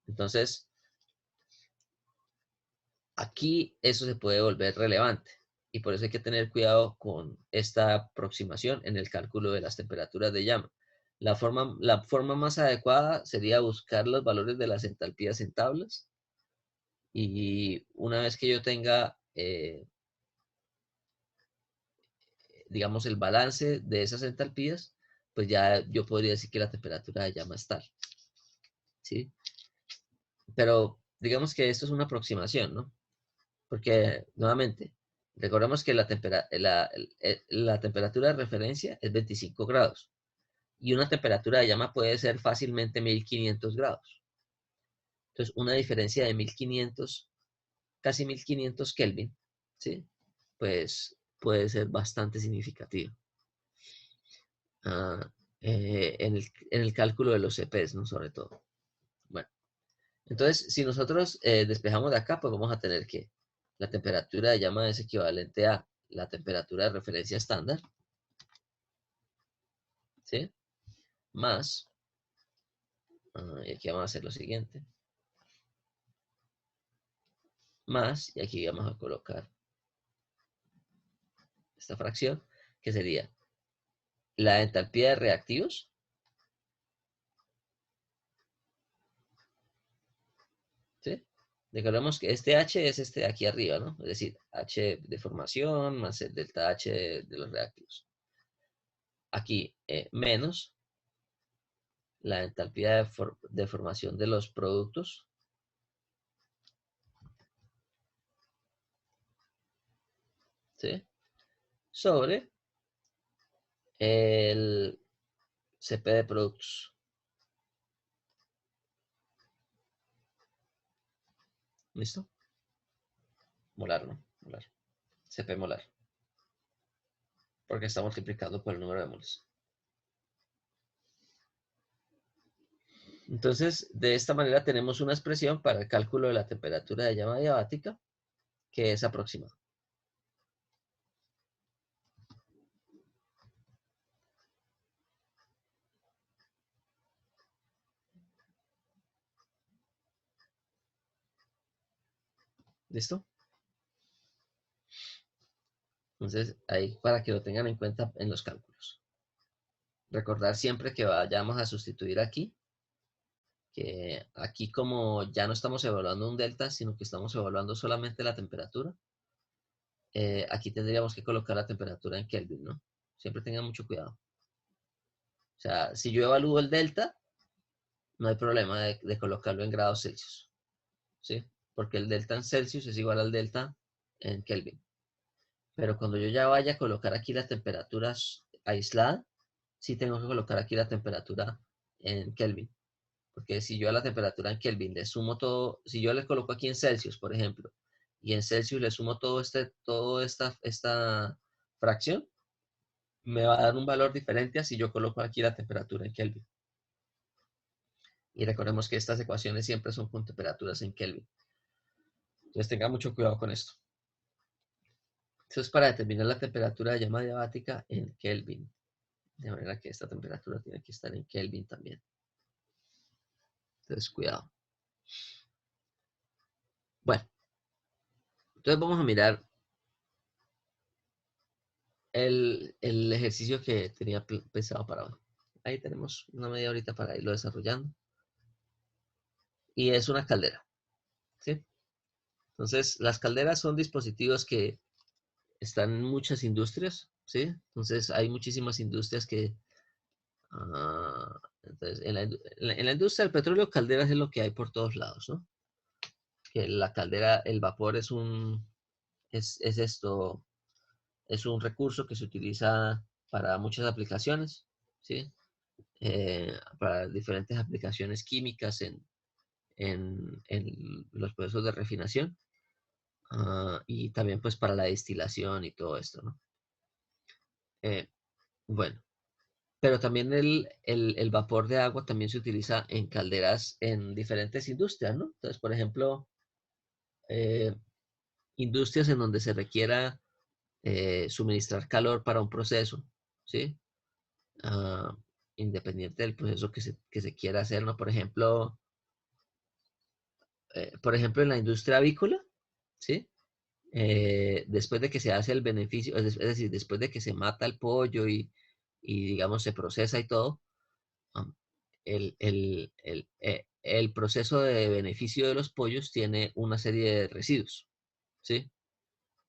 Entonces, aquí eso se puede volver relevante y por eso hay que tener cuidado con esta aproximación en el cálculo de las temperaturas de llama. La forma más adecuada sería buscar los valores de las entalpías en tablas y una vez que yo tenga, digamos, el balance de esas entalpías, pues ya yo podría decir que la temperatura de llama es tal, ¿sí? Pero digamos que esto es una aproximación, ¿no? Porque, nuevamente, recordemos que la temperatura de referencia es 25 grados y una temperatura de llama puede ser fácilmente 1500 grados. Entonces, una diferencia de 1500, casi 1500 Kelvin, ¿sí? Pues puede ser bastante significativo en el cálculo de los CPs, ¿no? Sobre todo. Bueno, entonces, si nosotros despejamos de acá, pues vamos a tener que la temperatura de llama es equivalente a la temperatura de referencia estándar, ¿sí? Más, y aquí vamos a hacer lo siguiente, más, y aquí vamos a colocar esta fracción, que sería la entalpía de reactivos, ¿sí? Recordemos que este H es este de aquí arriba, ¿no? Es decir, H de formación más el delta H de los reactivos. Aquí, menos la entalpía de formación de los productos, ¿sí? Sobre el CP de productos. ¿Listo? Molar, ¿no? Molar. CP molar. Porque está multiplicando por el número de moles. Entonces, de esta manera tenemos una expresión para el cálculo de la temperatura de llama diabática que es aproximada. ¿Listo? Entonces, ahí para que lo tengan en cuenta en los cálculos. Recordar siempre que vayamos a sustituir aquí, que aquí como ya no estamos evaluando un delta, sino que estamos evaluando solamente la temperatura, aquí tendríamos que colocar la temperatura en Kelvin, ¿no? Siempre tengan mucho cuidado. O sea, si yo evalúo el delta, no hay problema de colocarlo en grados Celsius, ¿sí? Porque el delta en Celsius es igual al delta en Kelvin. Pero cuando yo ya vaya a colocar aquí la temperatura aislada, sí tengo que colocar aquí la temperatura en Kelvin. Porque si yo a la temperatura en Kelvin le sumo todo, si yo le coloco aquí en Celsius, por ejemplo, y en Celsius le sumo toda esta fracción, me va a dar un valor diferente a si yo coloco aquí la temperatura en Kelvin. Y recordemos que estas ecuaciones siempre son con temperaturas en Kelvin. Entonces tenga mucho cuidado con esto. Eso es para determinar la temperatura de llama diabática en Kelvin. De manera que esta temperatura tiene que estar en Kelvin también. Entonces, cuidado. Bueno, entonces vamos a mirar el ejercicio que tenía pensado para hoy. Ahí tenemos una media horita para irlo desarrollando. Y es una caldera, ¿sí? Entonces, las calderas son dispositivos que están en muchas industrias, ¿sí? Entonces, hay muchísimas industrias que... entonces, en la industria del petróleo, calderas es lo que hay por todos lados, ¿no? Que la caldera, el vapor es un recurso que se utiliza para muchas aplicaciones, ¿sí? Para diferentes aplicaciones químicas en los procesos de refinación y también pues para la destilación y todo esto, ¿no? Bueno, pero también el vapor de agua también se utiliza en calderas en diferentes industrias, ¿no? Entonces, por ejemplo, industrias en donde se requiera suministrar calor para un proceso, ¿sí? Ah, independiente del proceso que se quiera hacer, ¿no? Por ejemplo, en la industria avícola, ¿sí? Después de que se hace el beneficio, es decir, después de que se mata el pollo y digamos, se procesa y todo, am, el proceso de beneficio de los pollos tiene una serie de residuos, ¿sí?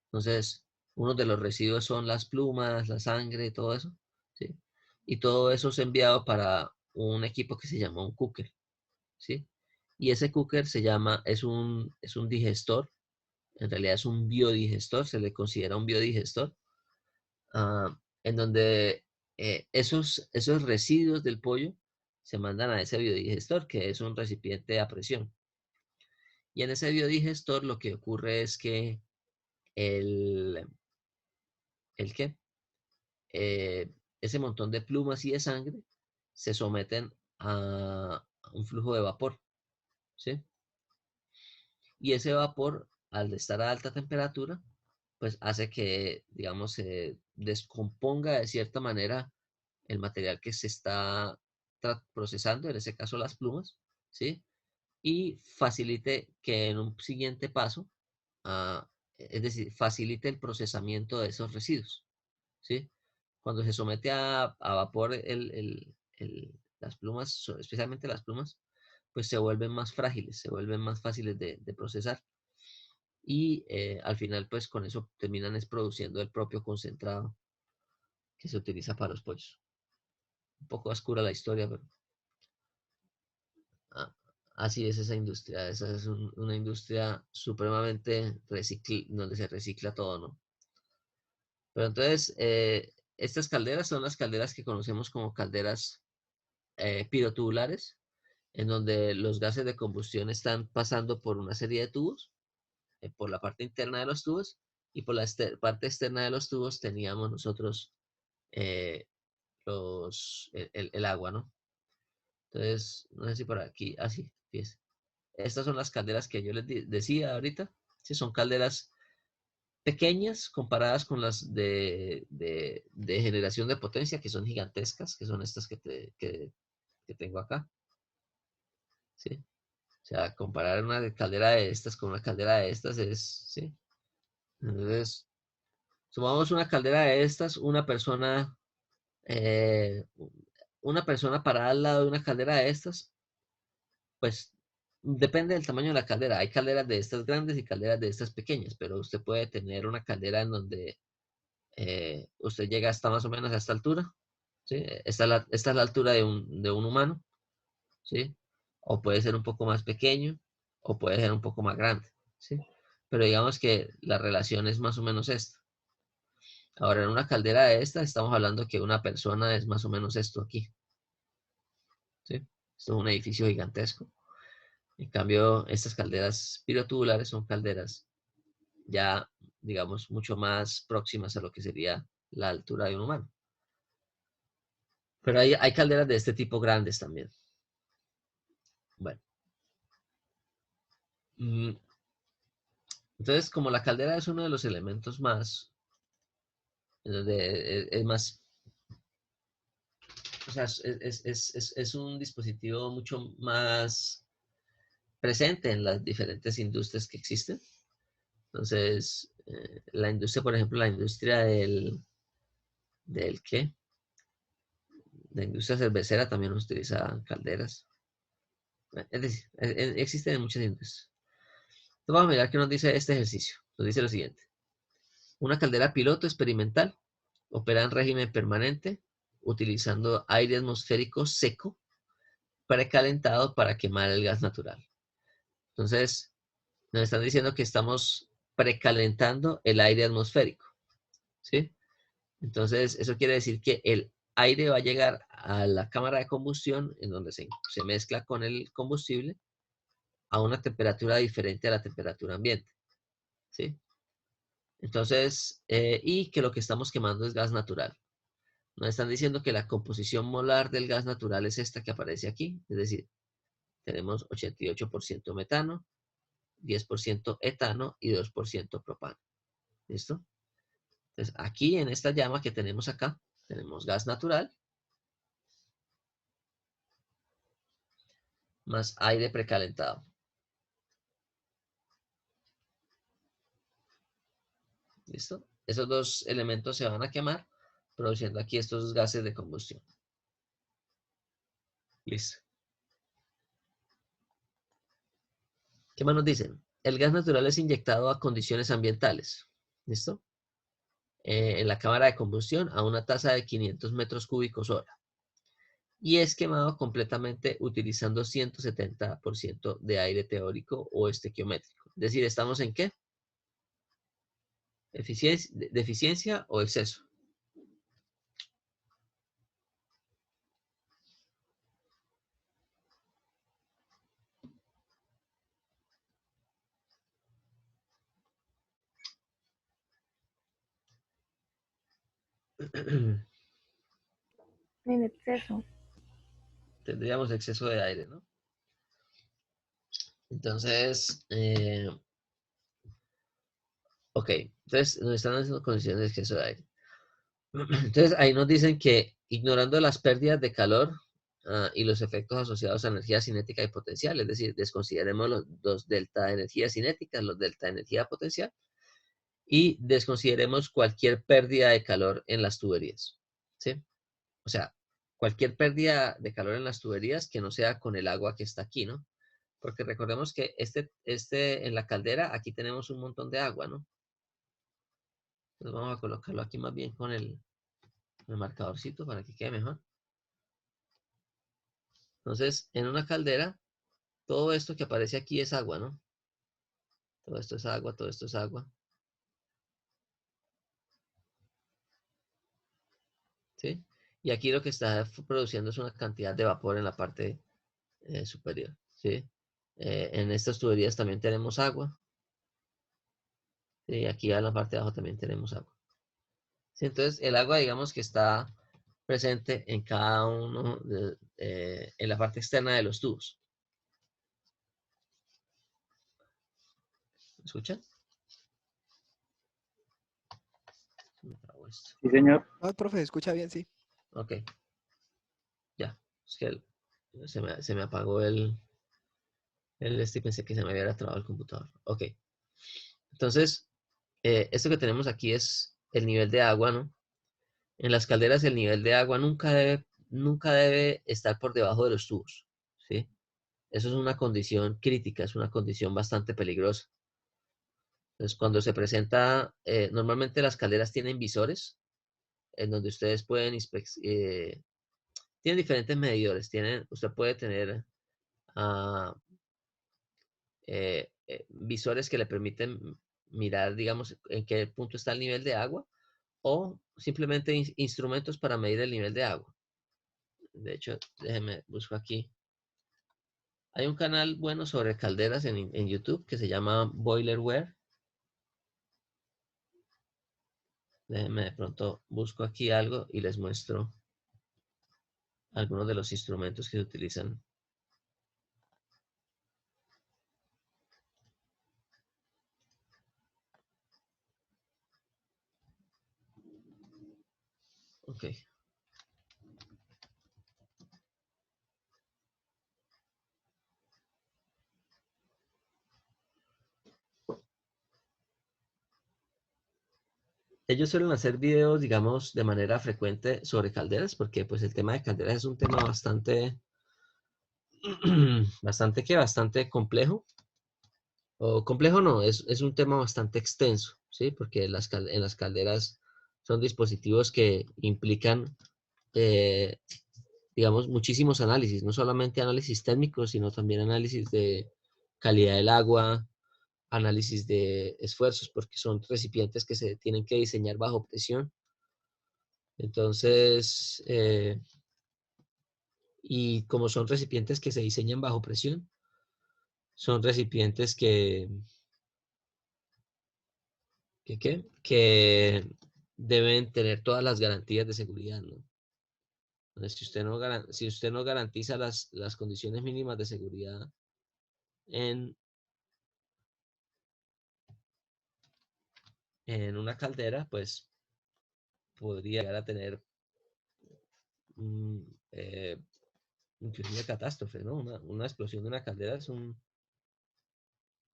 Entonces, uno de los residuos son las plumas, la sangre, todo eso, ¿sí? Y todo eso es enviado para un equipo que se llama un cooker, ¿sí? Y ese cooker es un digestor, en realidad es un biodigestor, se le considera un biodigestor, en donde esos residuos del pollo se mandan a ese biodigestor, que es un recipiente a presión. Y en ese biodigestor lo que ocurre es que el, ¿el qué? Ese montón de plumas y de sangre se someten a un flujo de vapor, ¿sí? Y ese vapor, al estar a alta temperatura, pues hace que, digamos, se descomponga de cierta manera el material que se está procesando, en ese caso las plumas, ¿sí? Y facilite que en un siguiente paso, ah, es decir, facilite el procesamiento de esos residuos, ¿sí? Cuando se somete a vapor las plumas, especialmente las plumas, pues se vuelven más frágiles, se vuelven más fáciles de procesar. Y al final, pues con eso terminan es produciendo el propio concentrado que se utiliza para los pollos. Un poco oscura la historia, pero ah, así es esa industria. Esa es una industria supremamente donde se recicla todo, ¿no? Pero entonces, estas calderas son las calderas que conocemos como calderas pirotubulares, en donde los gases de combustión están pasando por una serie de tubos, por la parte interna de los tubos, y por la parte externa de los tubos teníamos nosotros eh, el agua, ¿no? Entonces, no sé si por aquí, así, fíjense. Estas son las calderas que yo les decía ahorita, sí, son calderas pequeñas comparadas con las de generación de potencia, que son gigantescas, que son estas que tengo acá, ¿sí? O sea, comparar una caldera de estas con una caldera de estas es, ¿sí? Entonces, sumamos una caldera de estas, eh, una persona parada al lado de una caldera de estas, pues depende del tamaño de la caldera. Hay calderas de estas grandes y calderas de estas pequeñas, pero usted puede tener una caldera en donde usted llega hasta más o menos a esta altura, ¿sí? Esta es la altura de un humano, ¿sí? O puede ser un poco más pequeño, o puede ser un poco más grande, ¿sí? Pero digamos que la relación es más o menos esta. Ahora, en una caldera de esta, estamos hablando que una persona es más o menos esto aquí, ¿sí? Esto es un edificio gigantesco. En cambio, estas calderas pirotubulares son calderas ya, digamos, mucho más próximas a lo que sería la altura de un humano. Pero hay calderas de este tipo grandes también. Bueno. Entonces, como la caldera es uno de los elementos más, es más, o sea, es un dispositivo mucho más presente en las diferentes industrias que existen. Entonces, la industria, por ejemplo, la industria ¿del qué? La industria cervecera también utiliza calderas. Es decir, existen muchas industrias. Entonces, vamos a mirar qué nos dice este ejercicio. Nos dice lo siguiente. Una caldera piloto experimental opera en régimen permanente utilizando aire atmosférico seco precalentado para quemar el gas natural. Entonces, nos están diciendo que estamos precalentando el aire atmosférico, ¿sí? Entonces, eso quiere decir que el aire va a llegar a la cámara de combustión, en donde se mezcla con el combustible, a una temperatura diferente a la temperatura ambiente, ¿sí? Entonces, y que lo que estamos quemando es gas natural. Nos están diciendo que la composición molar del gas natural es esta que aparece aquí, es decir, tenemos 88% metano, 10% etano y 2% propano. ¿Listo? Entonces, aquí en esta llama que tenemos acá, tenemos gas natural más aire precalentado. ¿Listo? Esos dos elementos se van a quemar, produciendo aquí estos gases de combustión. Listo. ¿Qué más nos dicen? El gas natural es inyectado a condiciones ambientales. ¿Listo? En la cámara de combustión a una tasa de 500 metros cúbicos hora. Y es quemado completamente utilizando 170% de aire teórico o estequiométrico. Es decir, ¿estamos en qué? ¿Deficiencia o exceso? En exceso. Tendríamos exceso de aire, ¿no? Entonces, ok, entonces nos están haciendo condiciones de exceso de aire. Entonces ahí nos dicen que ignorando las pérdidas de calor y los efectos asociados a energía cinética y potencial, es decir, desconsideremos los dos delta de energía cinética, los delta de energía potencial, y desconsideremos cualquier pérdida de calor en las tuberías, ¿sí? O sea, cualquier pérdida de calor en las tuberías que no sea con el agua que está aquí, ¿no? Porque recordemos que en la caldera, aquí tenemos un montón de agua, ¿no? Entonces vamos a colocarlo aquí más bien con el marcadorcito para que quede mejor. Entonces, en una caldera, todo esto que aparece aquí es agua, ¿no? Todo esto es agua, todo esto es agua. ¿Sí? Y aquí lo que está produciendo es una cantidad de vapor en la parte superior, ¿sí? En estas tuberías también tenemos agua. Y aquí en la parte de abajo también tenemos agua. ¿Sí? Entonces, el agua, digamos que está presente en cada uno, en la parte externa de los tubos. ¿Me escuchan? Sí, señor. Ah, profe, escucha bien, sí. Ok. Ya. Es que se me apagó pensé que se me había trabado el computador. Ok. Entonces, esto que tenemos aquí es el nivel de agua, ¿no? En las calderas el nivel de agua nunca debe estar por debajo de los tubos, ¿sí? Eso es una condición crítica, es una condición bastante peligrosa. Entonces, cuando se presenta, normalmente las calderas tienen visores, en donde ustedes pueden tienen diferentes medidores. Usted puede tener ah, visores que le permiten mirar, digamos, en qué punto está el nivel de agua, o simplemente instrumentos para medir el nivel de agua. De hecho, déjenme busco aquí. Hay un canal bueno sobre calderas en YouTube que se llama Boilerware. Déjenme de pronto busco aquí algo y les muestro algunos de los instrumentos que se utilizan. Ok. Ellos suelen hacer videos, digamos, de manera frecuente sobre calderas, porque pues el tema de calderas es un tema bastante, bastante complejo. O complejo no, es un tema bastante extenso, ¿sí? Porque en las calderas son dispositivos que implican, eh, digamos, muchísimos análisis, no solamente análisis técnicos, sino también análisis de calidad del agua, análisis de esfuerzos, porque son recipientes que se tienen que diseñar bajo presión. Entonces, y como son recipientes que se diseñan bajo presión, son recipientes que deben tener todas las garantías de seguridad, ¿no? Entonces, si usted no garantiza las condiciones mínimas de seguridad en, en una caldera, pues podría llegar a tener inclusive catástrofe, ¿no? Una explosión de una caldera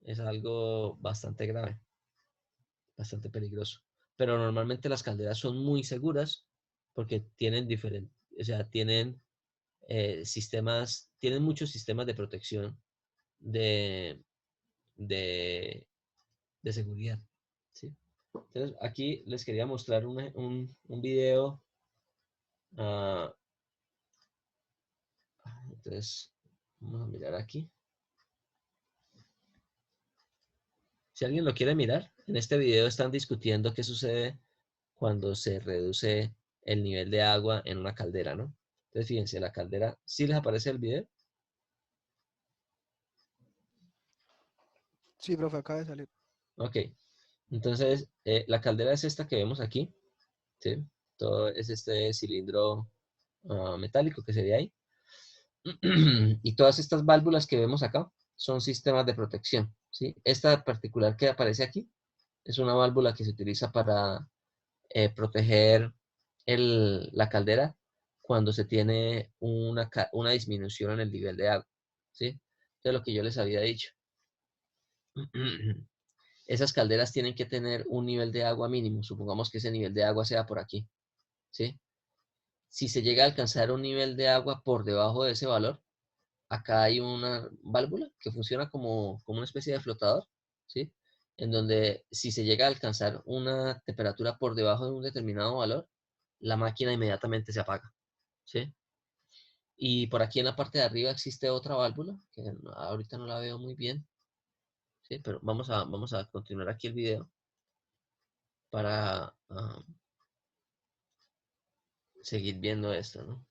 es algo bastante grave, bastante peligroso. Pero normalmente las calderas son muy seguras porque tienen diferentes, o sea, tienen sistemas, tienen muchos sistemas de protección de, de, de seguridad, ¿sí? Entonces, aquí les quería mostrar un video. Entonces, vamos a mirar aquí. Si alguien lo quiere mirar, en este video están discutiendo qué sucede cuando se reduce el nivel de agua en una caldera, ¿no? Entonces, fíjense, la caldera, ¿sí les aparece el video? Sí, profe, acaba de salir. Ok. Entonces, la caldera es esta que vemos aquí, ¿sí? Todo es este cilindro metálico que se ve ahí. Y todas estas válvulas que vemos acá son sistemas de protección, ¿sí? Esta particular que aparece aquí es una válvula que se utiliza para proteger la caldera cuando se tiene una disminución en el nivel de agua, ¿sí? Entonces, lo que yo les había dicho. Esas calderas tienen que tener un nivel de agua mínimo. Supongamos que ese nivel de agua sea por aquí, ¿sí? Si se llega a alcanzar un nivel de agua por debajo de ese valor, acá hay una válvula que funciona como una especie de flotador, ¿sí? En donde si se llega a alcanzar una temperatura por debajo de un determinado valor, la máquina inmediatamente se apaga, ¿sí? Y por aquí en la parte de arriba existe otra válvula, que ahorita no la veo muy bien, ¿sí? Pero vamos a continuar aquí el video para seguir viendo esto, ¿no?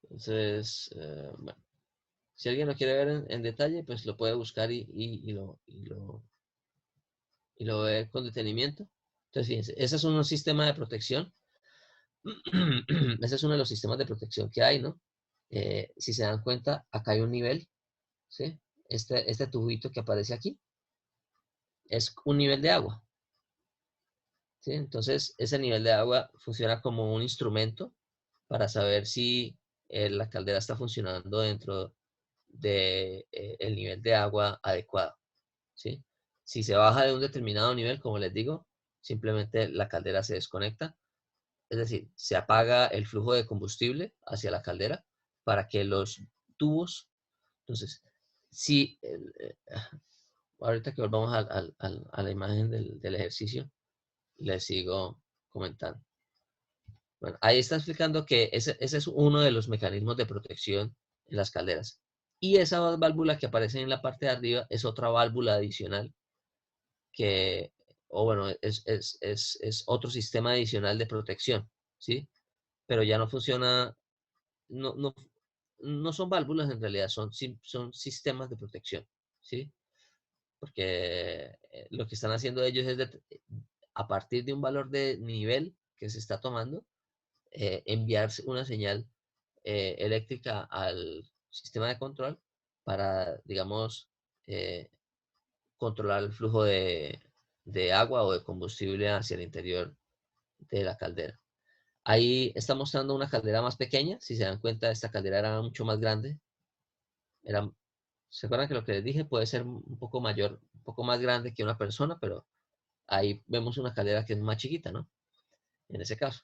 Entonces, bueno, si alguien lo quiere ver en detalle, pues lo puede buscar y lo ve con detenimiento. Entonces, fíjense, ese es un sistema de protección. Ese es uno de los sistemas de protección que hay, ¿no? Si se dan cuenta, acá hay un nivel, ¿sí? Este tubito que aparece aquí es un nivel de agua, ¿sí? Entonces, ese nivel de agua funciona como un instrumento para saber si la caldera está funcionando dentro del nivel de agua adecuado, ¿sí? Si se baja de un determinado nivel, como les digo, simplemente la caldera se desconecta, es decir, se apaga el flujo de combustible hacia la caldera para que los tubos, entonces, si, ahorita que volvamos a la imagen del ejercicio, les sigo comentando. Bueno, ahí está explicando que ese es uno de los mecanismos de protección en las calderas. Y esa válvula que aparece en la parte de arriba es otra válvula adicional que, o bueno, es otro sistema adicional de protección, ¿sí? Pero ya no funciona, no, no, no son válvulas en realidad, son sistemas de protección, ¿sí? Porque lo que están haciendo ellos es, a partir de un valor de nivel que se está tomando, enviar una señal eléctrica al sistema de control para, digamos, controlar el flujo de agua o de combustible hacia el interior de la caldera. Ahí está mostrando una caldera más pequeña. Si se dan cuenta, esta caldera era mucho más grande. ¿Se acuerdan que lo que les dije puede ser un poco mayor, un poco más grande que una persona? Pero ahí vemos una caldera que es más chiquita, ¿no? En ese caso.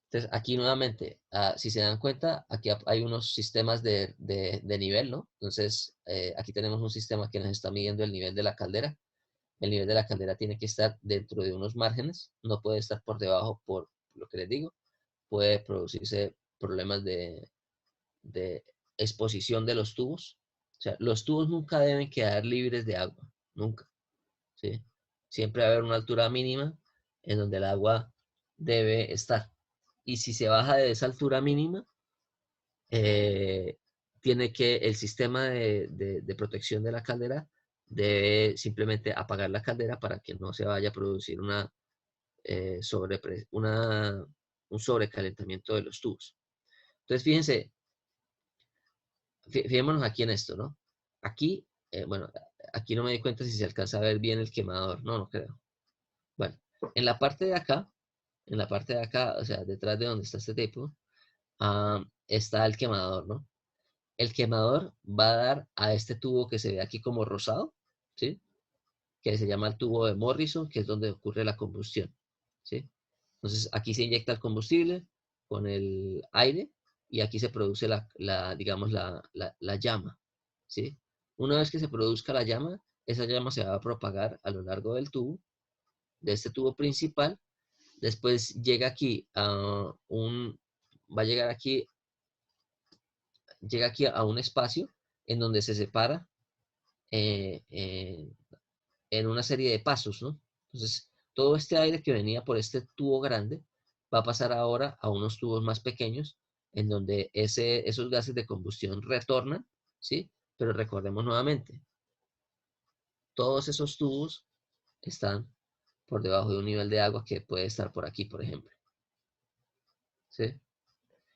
Entonces, aquí nuevamente, si se dan cuenta, aquí hay unos sistemas de nivel, ¿no? Entonces, aquí tenemos un sistema que nos está midiendo el nivel de la caldera. El nivel de la caldera tiene que estar dentro de unos márgenes, no puede estar por debajo, por lo que les digo. Puede producirse problemas de exposición de los tubos. O sea, los tubos nunca deben quedar libres de agua, nunca, ¿sí? Siempre va a haber una altura mínima en donde el agua debe estar. Y si se baja de esa altura mínima, tiene que el sistema de protección de la caldera debe simplemente apagar la caldera para que no se vaya a producir un sobrecalentamiento de los tubos. Entonces, fíjense, fijémonos aquí en esto, ¿no? Aquí, bueno, aquí no me di cuenta si se alcanza a ver bien el quemador, no creo. Bueno, En la parte de acá, o sea, detrás de donde está este tipo, está el quemador, ¿no? El quemador va a dar a este tubo que se ve aquí como rosado, ¿sí? Que se llama el tubo de Morrison, que es donde ocurre la combustión, ¿sí? Entonces, aquí se inyecta el combustible con el aire y aquí se produce digamos, la llama, ¿sí? Una vez que se produzca la llama, esa llama se va a propagar a lo largo del tubo, de este tubo principal. Después llega aquí va a llegar aquí, llega aquí a un espacio en donde se separa eh, eh, en una serie de pasos, ¿no? Entonces, todo este aire que venía por este tubo grande va a pasar ahora a unos tubos más pequeños, en donde esos gases de combustión retornan, ¿sí? Pero recordemos nuevamente, todos esos tubos están por debajo de un nivel de agua que puede estar por aquí, por ejemplo, ¿sí?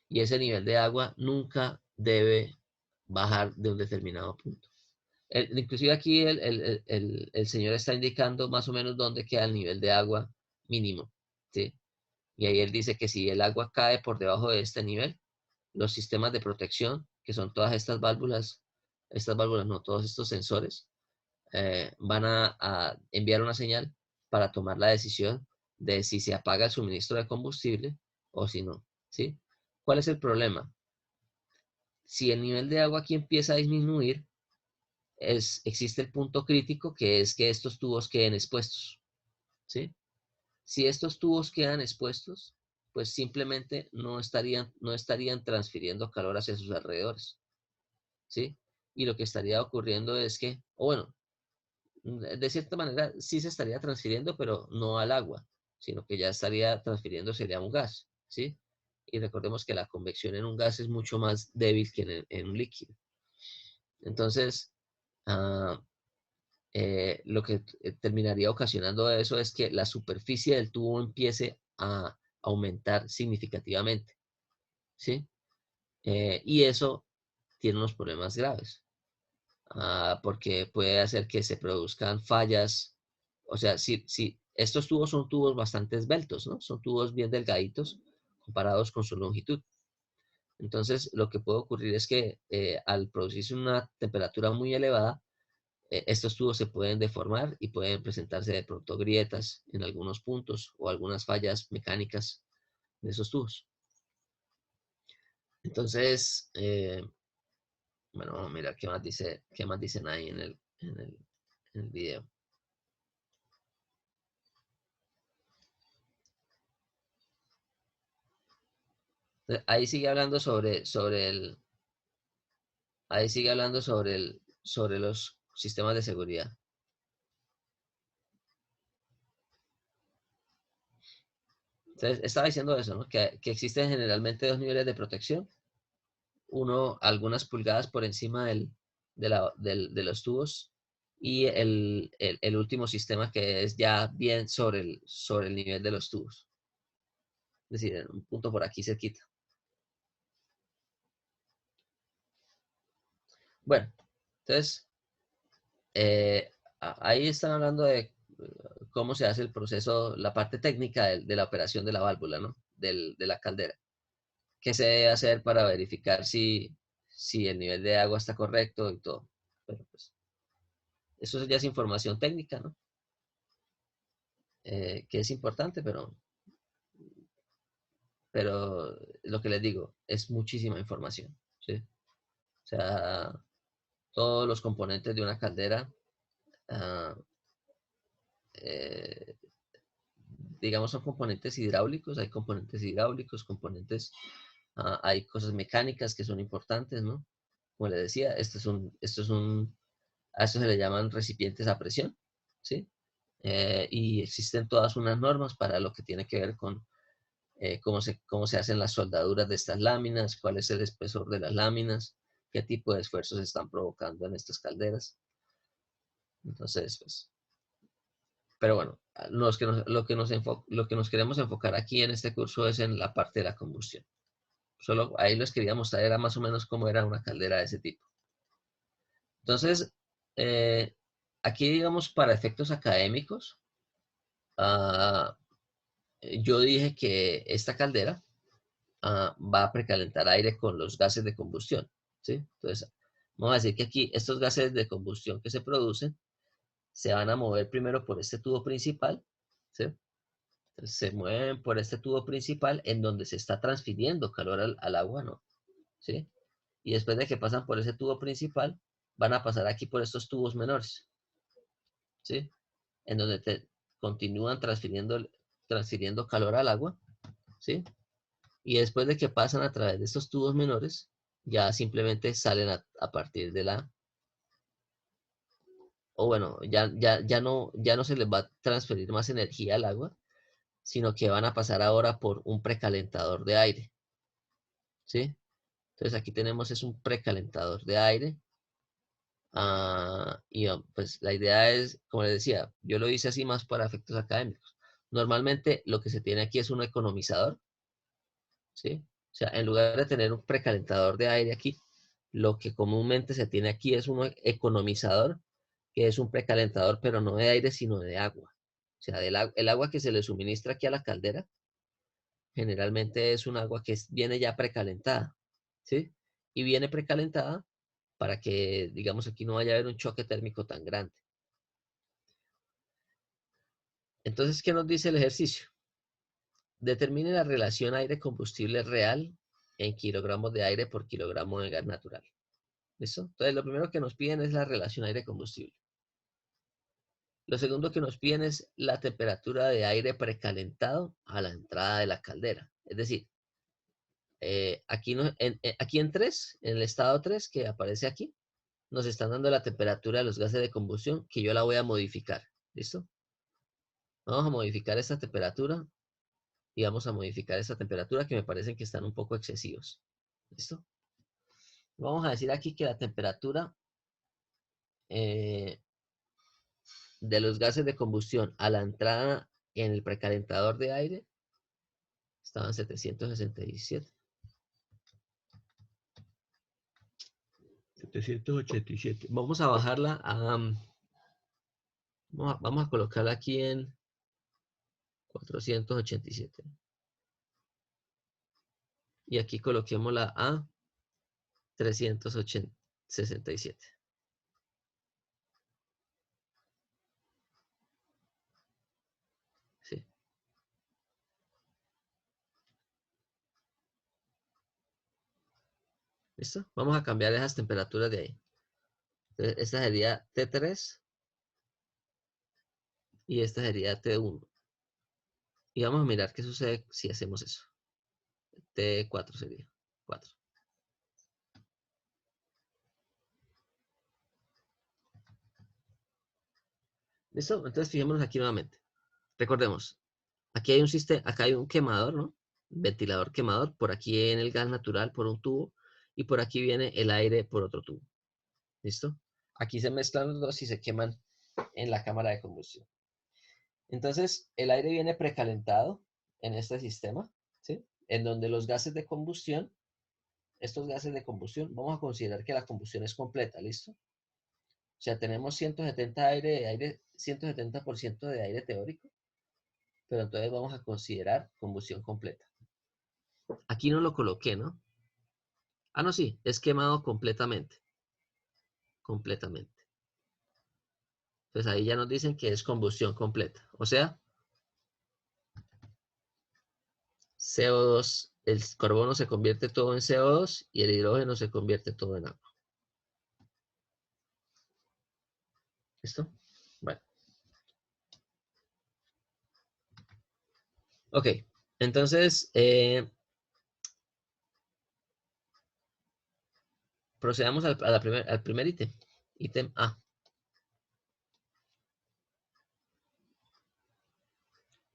Y ese nivel de agua nunca debe bajar de un determinado punto. Inclusive aquí el señor está indicando más o menos dónde queda el nivel de agua mínimo, ¿sí? Y ahí él dice que si el agua cae por debajo de este nivel, los sistemas de protección, que son todas estas válvulas no, todos estos sensores, van a enviar una señal para tomar la decisión de si se apaga el suministro de combustible o si no, ¿sí? ¿Cuál es el problema? Si el nivel de agua aquí empieza a disminuir, existe el punto crítico que es que estos tubos queden expuestos, ¿sí? Si estos tubos quedan expuestos, pues simplemente no estarían transfiriendo calor hacia sus alrededores, ¿sí? Y lo que estaría ocurriendo es que, o bueno, de cierta manera sí se estaría transfiriendo, pero no al agua, sino que ya estaría transfiriendo sería un gas, ¿sí? Y recordemos que la convección en un gas es mucho más débil que en un líquido. Entonces, ah, lo que terminaría ocasionando eso es que la superficie del tubo empiece a aumentar significativamente, ¿sí? Y eso tiene unos problemas graves, porque puede hacer que se produzcan fallas. O sea, si estos tubos son tubos bastante esbeltos, ¿no? Son tubos bien delgaditos comparados con su longitud. Entonces, lo que puede ocurrir es que al producirse una temperatura muy elevada, estos tubos se pueden deformar y pueden presentarse de pronto grietas en algunos puntos o algunas fallas mecánicas de esos tubos. Entonces, bueno, vamos a mirar qué más dicen ahí en el video. Ahí sigue hablando ahí sigue hablando sobre los sistemas de seguridad. Entonces, estaba diciendo eso, ¿no? Que existen generalmente dos niveles de protección. Uno, algunas pulgadas por encima de los tubos, y el último sistema que es ya bien sobre el nivel de los tubos. Es decir, en un punto por aquí cerquita. Bueno, entonces, ahí están hablando de cómo se hace el proceso, la parte técnica de la operación de la válvula, ¿no? De la caldera. ¿Qué se debe hacer para verificar si el nivel de agua está correcto y todo? Pero pues, eso ya es información técnica, ¿no? Que es importante, pero lo que les digo, es muchísima información, ¿sí? O sea, todos los componentes de una caldera, ah, eh, digamos, son componentes hidráulicos, hay componentes hidráulicos, hay cosas mecánicas que son importantes, ¿no? Como les decía, a esto se le llaman recipientes a presión, ¿sí? Y existen todas unas normas para lo que tiene que ver con cómo se hacen las soldaduras de estas láminas, cuál es el espesor de las láminas, qué tipo de esfuerzos se están provocando en estas calderas. Entonces, pues, pero bueno, lo que nos queremos enfocar aquí en este curso es en la parte de la combustión. Solo ahí les quería mostrar, era más o menos cómo era una caldera de ese tipo. Entonces, aquí digamos para efectos académicos, yo dije que esta caldera va a precalentar aire con los gases de combustión, ¿sí? Entonces, vamos a decir que aquí estos gases de combustión que se producen se van a mover primero por este tubo principal, ¿sí? Entonces, se mueven por este tubo principal en donde se está transfiriendo calor al agua, ¿no? ¿Sí? Y después de que pasan por ese tubo principal, van a pasar aquí por estos tubos menores, ¿sí? En donde continúan transfiriendo calor al agua, ¿sí? Y después de que pasan a través de estos tubos menores, ya simplemente salen a partir de o bueno, ya no se les va a transferir más energía al agua, sino que van a pasar ahora por un precalentador de aire, ¿sí? Entonces aquí tenemos es un precalentador de aire. Pues la idea es, como les decía, yo lo hice así más para efectos académicos. Normalmente lo que se tiene aquí es un economizador, ¿sí? O sea, en lugar de tener un precalentador de aire aquí, lo que comúnmente se tiene aquí es un economizador, que es un precalentador, pero no de aire, sino de agua. O sea, el agua que se le suministra aquí a la caldera, generalmente es un agua que viene ya precalentada, ¿sí? Y viene precalentada para que, digamos, aquí no vaya a haber un choque térmico tan grande. Entonces, ¿qué nos dice el ejercicio? Determine la relación aire-combustible real en kilogramos de aire por kilogramo de gas natural. ¿Listo? Entonces, lo primero que nos piden es la relación aire-combustible. Lo segundo que nos piden es la temperatura de aire precalentado a la entrada de la caldera. Es decir, aquí en 3, en el estado 3 que aparece aquí, nos están dando la temperatura de los gases de combustión que yo la voy a modificar. ¿Listo? Vamos a modificar esta temperatura y vamos a modificar esta temperatura que me parecen que están un poco excesivos. ¿Listo? Vamos a decir aquí que la temperatura de los gases de combustión a la entrada en el precalentador de aire estaban 767. 787. Vamos a bajarla a... vamos a colocarla aquí en 487. Y aquí coloquémosla a 367. Sí. ¿Listo? Vamos a cambiar esas temperaturas de ahí. Entonces, esta sería T3 y esta sería T1. Y vamos a mirar qué sucede si hacemos eso. T4 sería 4. ¿Listo? Entonces fijémonos aquí nuevamente. Recordemos, aquí hay un sistema, acá hay un quemador, ¿no? Ventilador quemador, por aquí en el gas natural por un tubo y por aquí viene el aire por otro tubo. ¿Listo? Aquí se mezclan los dos y se queman en la cámara de combustión. Entonces, el aire viene precalentado en este sistema, ¿sí? En donde los gases de combustión, estos gases de combustión, vamos a considerar que la combustión es completa, ¿listo? O sea, tenemos 170% de aire teórico, pero entonces vamos a considerar combustión completa. Aquí no lo coloqué, ¿no? Ah, no, sí, es quemado completamente. Completamente. Entonces ahí ya nos dicen que es combustión completa. O sea, CO2, el carbono se convierte todo en CO2 y el hidrógeno se convierte todo en agua. ¿Listo? Bueno. Ok, entonces procedamos al primer ítem. Ítem A.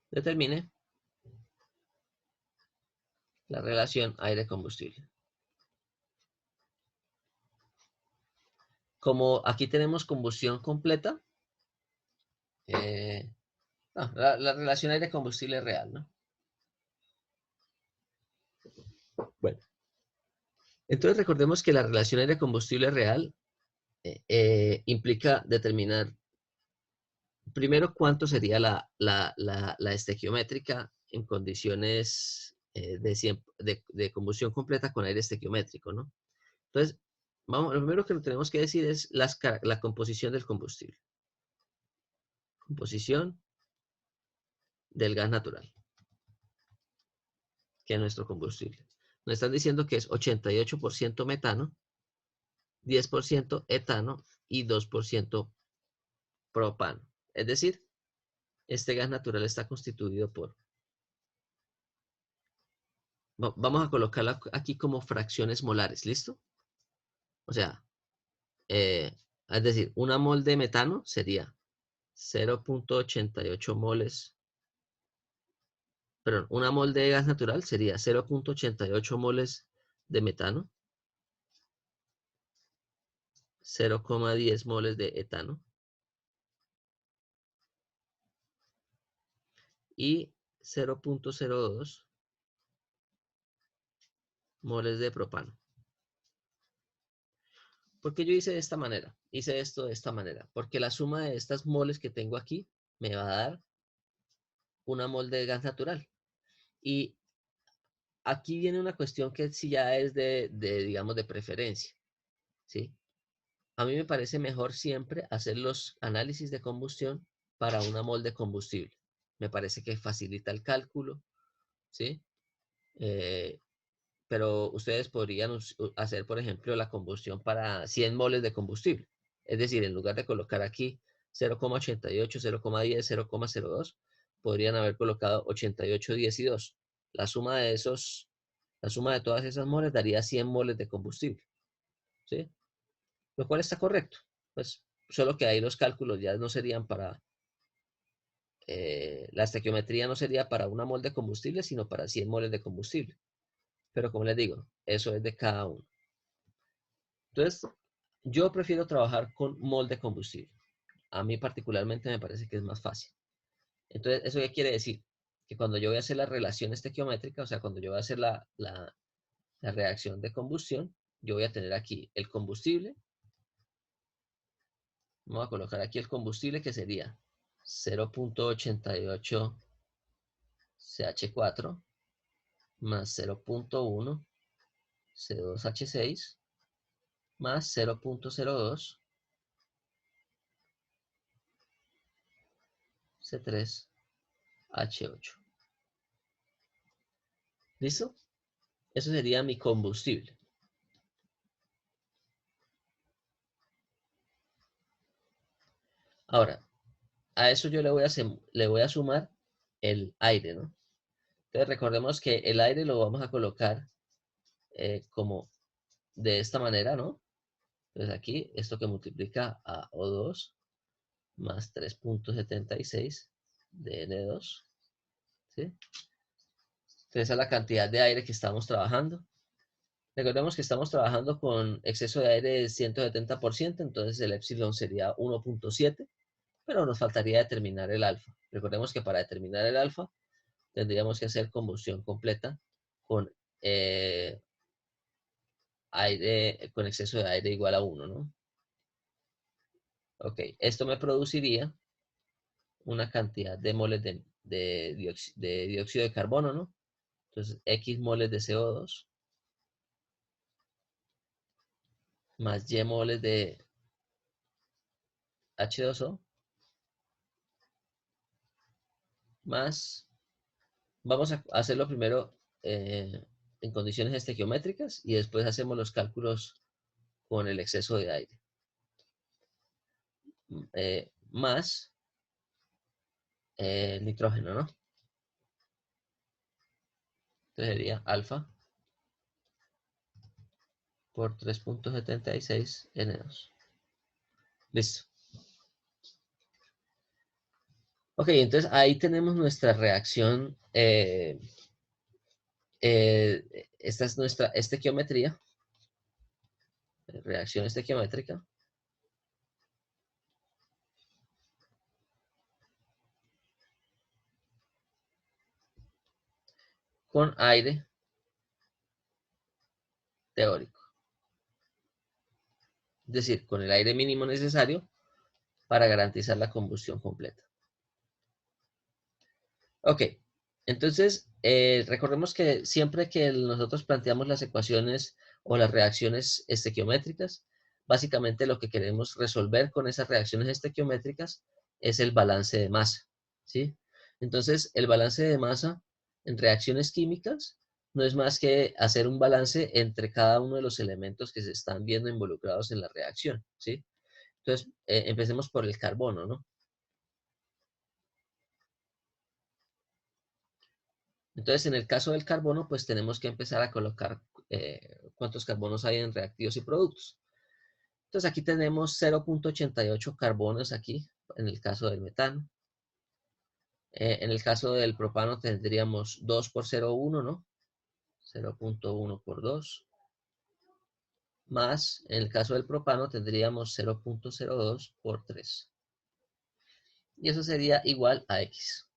Determine la relación aire-combustible. Como aquí tenemos combustión completa, la relación aire-combustible real, ¿no? Bueno, entonces recordemos que la relación aire-combustible real implica determinar primero, ¿cuánto sería la estequiométrica en condiciones de combustión completa con aire estequiométrico, ¿no? Entonces, lo primero que tenemos que decir es la composición del combustible. Composición del gas natural, que es nuestro combustible. Nos están diciendo que es 88% metano, 10% etano y 2% propano. Es decir, este gas natural está constituido por... Vamos a colocarlo aquí como fracciones molares, ¿listo? O sea, es decir, una mol de metano sería 0.88 moles, perdón, una mol de gas natural sería 0.88 moles de metano, 0,10 moles de etano y 0.02 moles de propano. ¿Por qué yo hice de esta manera? Hice esto de esta manera, porque la suma de estas moles que tengo aquí me va a dar una mol de gas natural. Y aquí viene una cuestión que sí ya es digamos, de preferencia, ¿sí? A mí me parece mejor siempre hacer los análisis de combustión para una mol de combustible. Me parece que facilita el cálculo, ¿sí? Pero ustedes podrían hacer, por ejemplo, la combustión para 100 moles de combustible. Es decir, en lugar de colocar aquí 0,88, 0,10, 0,02, podrían haber colocado 88, 10 y 2. La suma de todas esas moles daría 100 moles de combustible, ¿sí? Lo cual está correcto. Pues solo que ahí los cálculos ya no serían para, la estequiometría no sería para una mol de combustible, sino para 100 moles de combustible. Pero como les digo, eso es de cada uno. Entonces, yo prefiero trabajar con mol de combustible. A mí particularmente me parece que es más fácil. Entonces, ¿eso qué quiere decir? Que cuando yo voy a hacer la relación estequiométrica, o sea, cuando yo voy a hacer la reacción de combustión, yo voy a tener aquí el combustible. Vamos a colocar aquí el combustible que sería 0.88 CH4 más 0.1 C2H6 más 0.02 C3H8. ¿Listo? Eso sería mi combustible. Ahora, a eso yo le voy a sumar el aire, ¿no? Entonces recordemos que el aire lo vamos a colocar como de esta manera, ¿no? Entonces aquí, esto que multiplica a O2 más 3.76 de N2, ¿sí? Entonces esa es la cantidad de aire que estamos trabajando. Recordemos que estamos trabajando con exceso de aire del 170%, entonces el epsilon sería 1.7, pero nos faltaría determinar el alfa. Recordemos que para determinar el alfa tendríamos que hacer combustión completa con aire, con exceso de aire igual a 1, ¿no? Ok, esto me produciría una cantidad de moles de dióxido de carbono, ¿no? Entonces, X moles de CO2 más Y moles de H2O más, vamos a hacerlo primero en condiciones estequiométricas y después hacemos los cálculos con el exceso de aire. Más nitrógeno, ¿no? Entonces sería alfa por 3.76 N2. Listo. Ok, entonces ahí tenemos nuestra reacción. Esta es nuestra estequiometría. Reacción estequiométrica. Con aire teórico. Es decir, con el aire mínimo necesario para garantizar la combustión completa. Ok, entonces recordemos que siempre que nosotros planteamos las ecuaciones o las reacciones estequiométricas, básicamente lo que queremos resolver con esas reacciones estequiométricas es el balance de masa, ¿sí? Entonces, el balance de masa en reacciones químicas no es más que hacer un balance entre cada uno de los elementos que se están viendo involucrados en la reacción, ¿sí? Entonces, empecemos por el carbono, ¿no? Entonces, en el caso del carbono, pues tenemos que empezar a colocar cuántos carbonos hay en reactivos y productos. Entonces, aquí tenemos 0.88 carbonos aquí, en el caso del metano. En el caso del propano tendríamos 2 por 0,1, ¿no? 0.1 por 2. Más, en el caso del propano tendríamos 0.02 por 3. Y eso sería igual a X.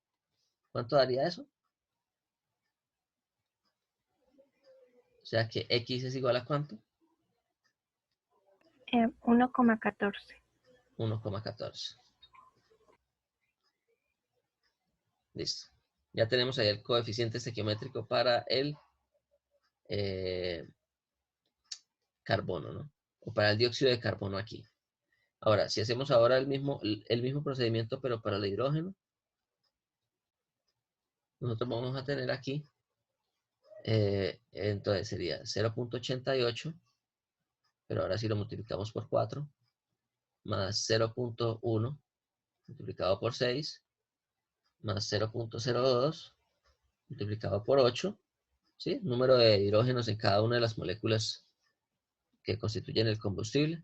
¿Cuánto daría eso? O sea que X es igual a ¿cuánto? 1,14. 1,14. Listo. Ya tenemos ahí el coeficiente estequiométrico para el carbono, ¿no? O para el dióxido de carbono aquí. Ahora, si hacemos ahora el mismo procedimiento, pero para el hidrógeno, nosotros vamos a tener aquí, entonces sería 0.88, pero ahora sí lo multiplicamos por 4, más 0.1 multiplicado por 6, más 0.02 multiplicado por 8, ¿sí? Número de hidrógenos en cada una de las moléculas que constituyen el combustible.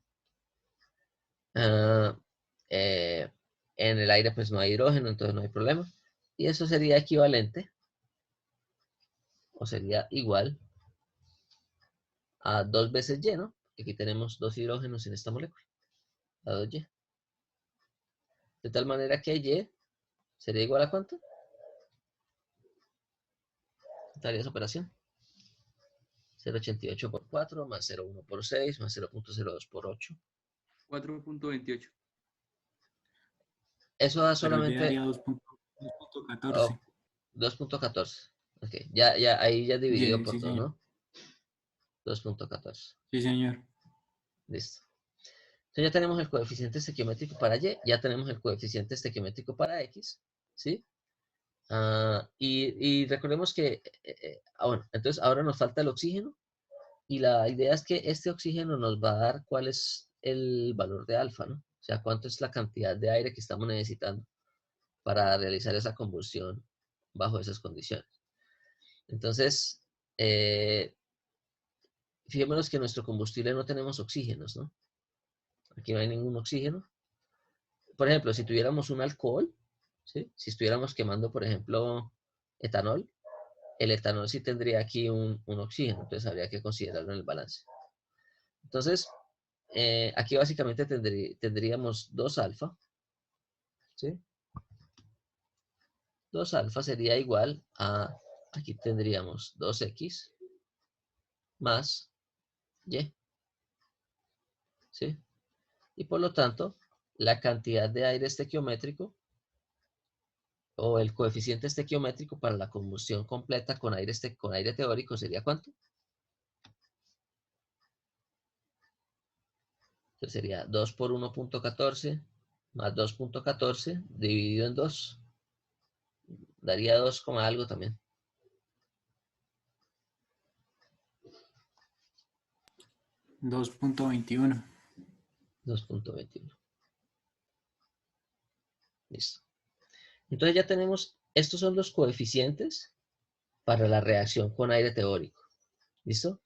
En el aire pues no hay hidrógeno, entonces no hay problema. Y eso sería equivalente, o sería igual a 2 veces Y, ¿no? Aquí tenemos 2 hidrógenos en esta molécula, a 2Y. De tal manera que Y sería igual a ¿cuánto? Daría esa operación. 0.88 por 4, más 0.1 por 6, más 0.02 por 8. 4.28. Eso da Pero ya solamente daría 2.14. 2.14. Ok, ahí ya dividido por Sí, 2, señor. ¿no? 2.14. Sí, señor. Listo. Entonces ya tenemos el coeficiente estequiométrico para Y, ya tenemos el coeficiente estequiométrico para X, ¿sí? Y recordemos que, bueno, entonces ahora nos falta el oxígeno y la idea es que este oxígeno nos va a dar cuál es el valor de alfa, ¿no? O sea, cuánto es la cantidad de aire que estamos necesitando para realizar esa combustión bajo esas condiciones. Entonces, fijémonos que en nuestro combustible no tenemos oxígenos, ¿no? Aquí no hay ningún oxígeno. Por ejemplo, si tuviéramos un alcohol, ¿sí? Si estuviéramos quemando, por ejemplo, etanol, el etanol sí tendría aquí un oxígeno, entonces habría que considerarlo en el balance. Entonces, aquí básicamente tendríamos 2 alfa, ¿sí? 2 alfa sería igual a, aquí tendríamos 2x más y, ¿sí? Y por lo tanto, la cantidad de aire estequiométrico o el coeficiente estequiométrico para la combustión completa con aire teórico sería ¿cuánto? Entonces sería 2 por 1.14 más 2.14 dividido en 2. Daría 2, algo también. 2.21. 2.21. Listo. Entonces ya tenemos, estos son los coeficientes para la reacción con aire teórico. ¿Listo?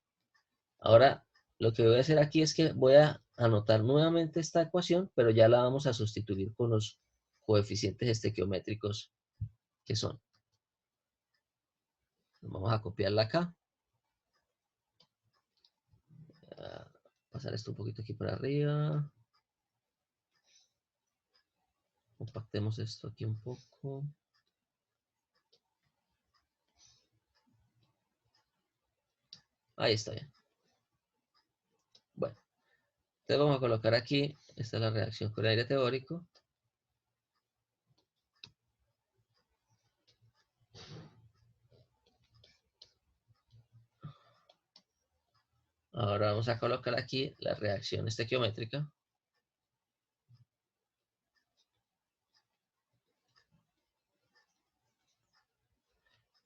Ahora, lo que voy a hacer aquí es que voy a anotar nuevamente esta ecuación, pero ya la vamos a sustituir con los coeficientes estequiométricos que son. Vamos a copiarla acá. Pasar esto un poquito aquí para arriba. Compactemos esto aquí un poco. Ahí está bien. Bueno, Entonces vamos a colocar aquí, esta es la reacción con aire teórico. Ahora vamos a colocar aquí la reacción estequiométrica.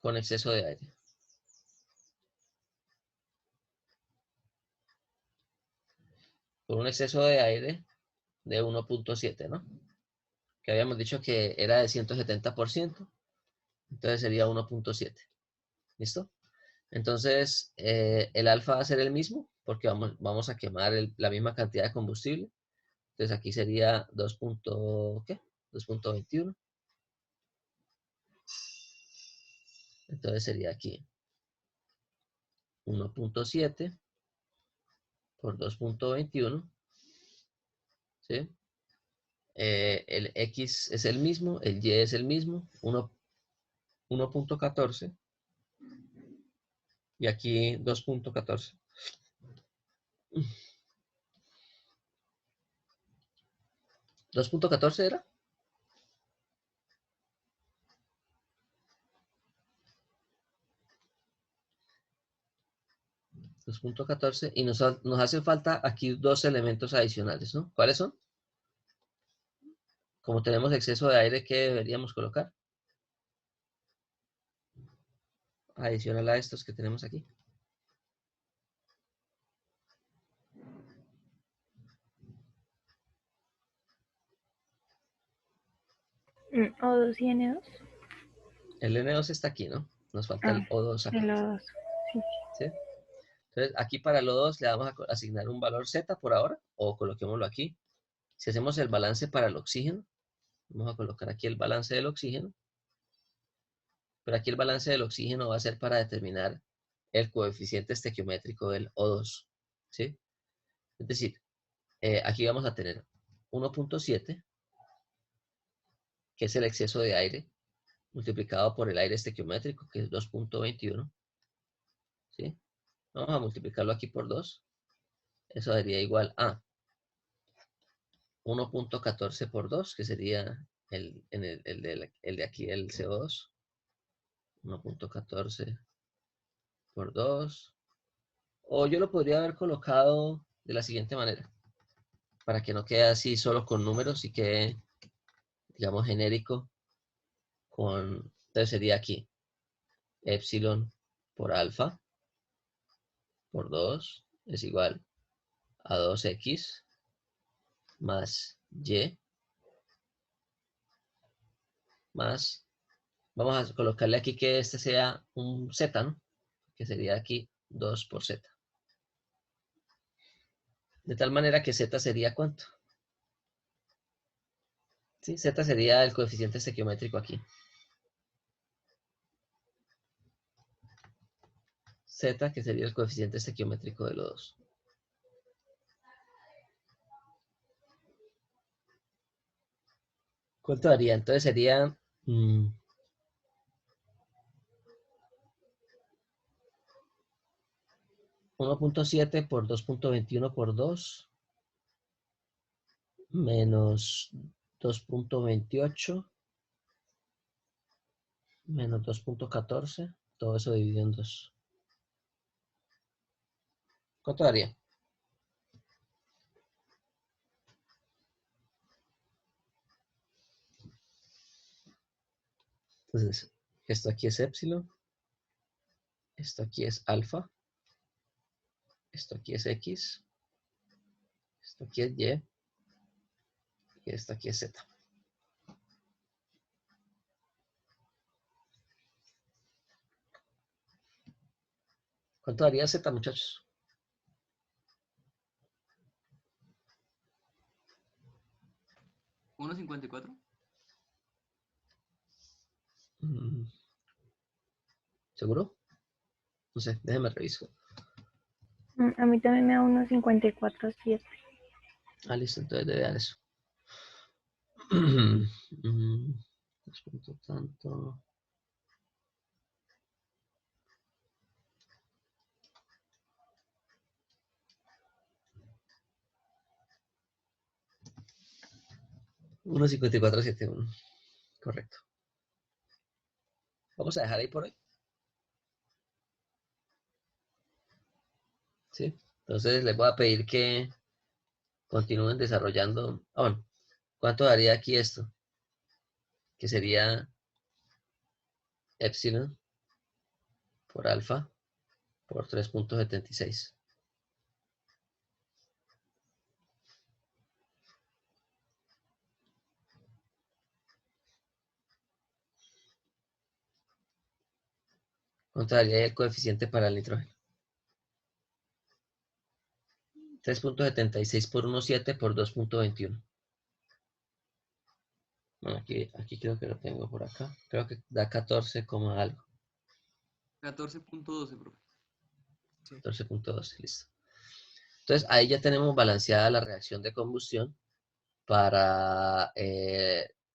Con exceso de aire. Con un exceso de aire de 1.7, ¿no? Que habíamos dicho que era de 170%. Entonces sería 1.7. ¿Listo? Entonces, el alfa va a ser el mismo, porque vamos a quemar la misma cantidad de combustible. Entonces aquí sería 2.21. Entonces sería aquí 1.7 por 2.21. ¿Sí? El X es el mismo, el Y es el mismo, 1.14. Y aquí 2.14. ¿2.14 era? 2.14 y nos hacen falta aquí dos elementos adicionales, ¿no? ¿Cuáles son? Como tenemos exceso de aire, ¿qué deberíamos colocar? Adicional a estos que tenemos aquí. O2 y N2. El N2 está aquí, ¿no? Nos falta el O2 El aquí. O2. Sí. ¿Sí? Entonces, aquí para el O2 le vamos a asignar un valor Z por ahora, o coloquémoslo aquí. Si hacemos el balance para el oxígeno, vamos a colocar aquí el balance del oxígeno. Pero aquí el balance del oxígeno va a ser para determinar el coeficiente estequiométrico del O2. ¿Sí? Es decir, aquí vamos a tener 1.7, que es el exceso de aire, multiplicado por el aire estequiométrico, que es 2.21. ¿Sí? Vamos a multiplicarlo aquí por 2. Eso daría igual a 1.14 por 2, que sería el de aquí, el CO2. 1.14 por 2. O yo lo podría haber colocado de la siguiente manera, para que no quede así solo con números y quede, digamos, genérico. Entonces sería aquí, epsilon por alfa por 2 es igual a 2x más y más, vamos a colocarle aquí que este sea un z, ¿no? Que sería aquí 2 por z. De tal manera que z sería ¿cuánto? ¿Sí? Z sería el coeficiente estequiométrico aquí. Z, que sería el coeficiente estequiométrico de los dos. ¿Cuánto daría? Entonces sería 1.7 por 2.21 por 2 menos 2.28 menos 2.14, todo eso dividido en 2. ¿Cuánto daría? Entonces, esto aquí es epsilon, esto aquí es alfa, esto aquí es x, esto aquí es y, y esto aquí es z. ¿Cuánto daría z, muchachos? ¿1.54? ¿Seguro? No sé, déjenme reviso. A mí también me da 1.54.7. Ah, listo, entonces debe dar eso. Punto tanto. 1.5471. Correcto. Vamos a dejar ahí por hoy. ¿Sí? Entonces les voy a pedir que continúen desarrollando. Bueno, ¿cuánto daría aquí esto? Que sería epsilon por alfa por 3.76. ¿Cuánto daría el coeficiente para el nitrógeno? 3.76 por 1.7 por 2.21. Bueno, aquí creo que lo tengo por acá. Creo que da 14, algo. 14.12, profe. 14.12, listo. Entonces ahí ya tenemos balanceada la reacción de combustión para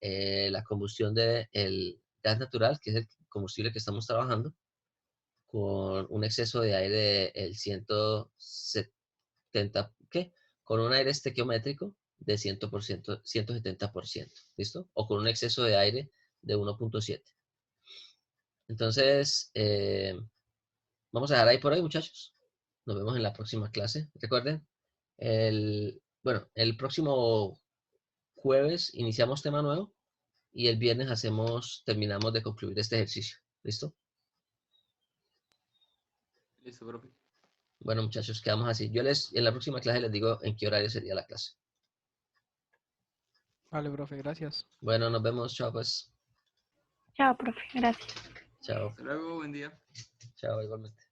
la combustión del gas natural, que es el combustible que estamos trabajando, con un exceso de aire del 170, ¿qué? Con un aire estequiométrico de 100%, 170%, ¿listo? O con un exceso de aire de 1.7. Entonces, vamos a dejar ahí por hoy, muchachos. Nos vemos en la próxima clase. Recuerden, el próximo jueves iniciamos tema nuevo y el viernes terminamos de concluir este ejercicio. ¿Listo? Listo, profe. Bueno, muchachos, quedamos así. En la próxima clase les digo en qué horario sería la clase. Vale, profe, gracias. Bueno, nos vemos. Chao, pues. Chao, profe. Gracias. Chao. Hasta luego, buen día. Chao, igualmente.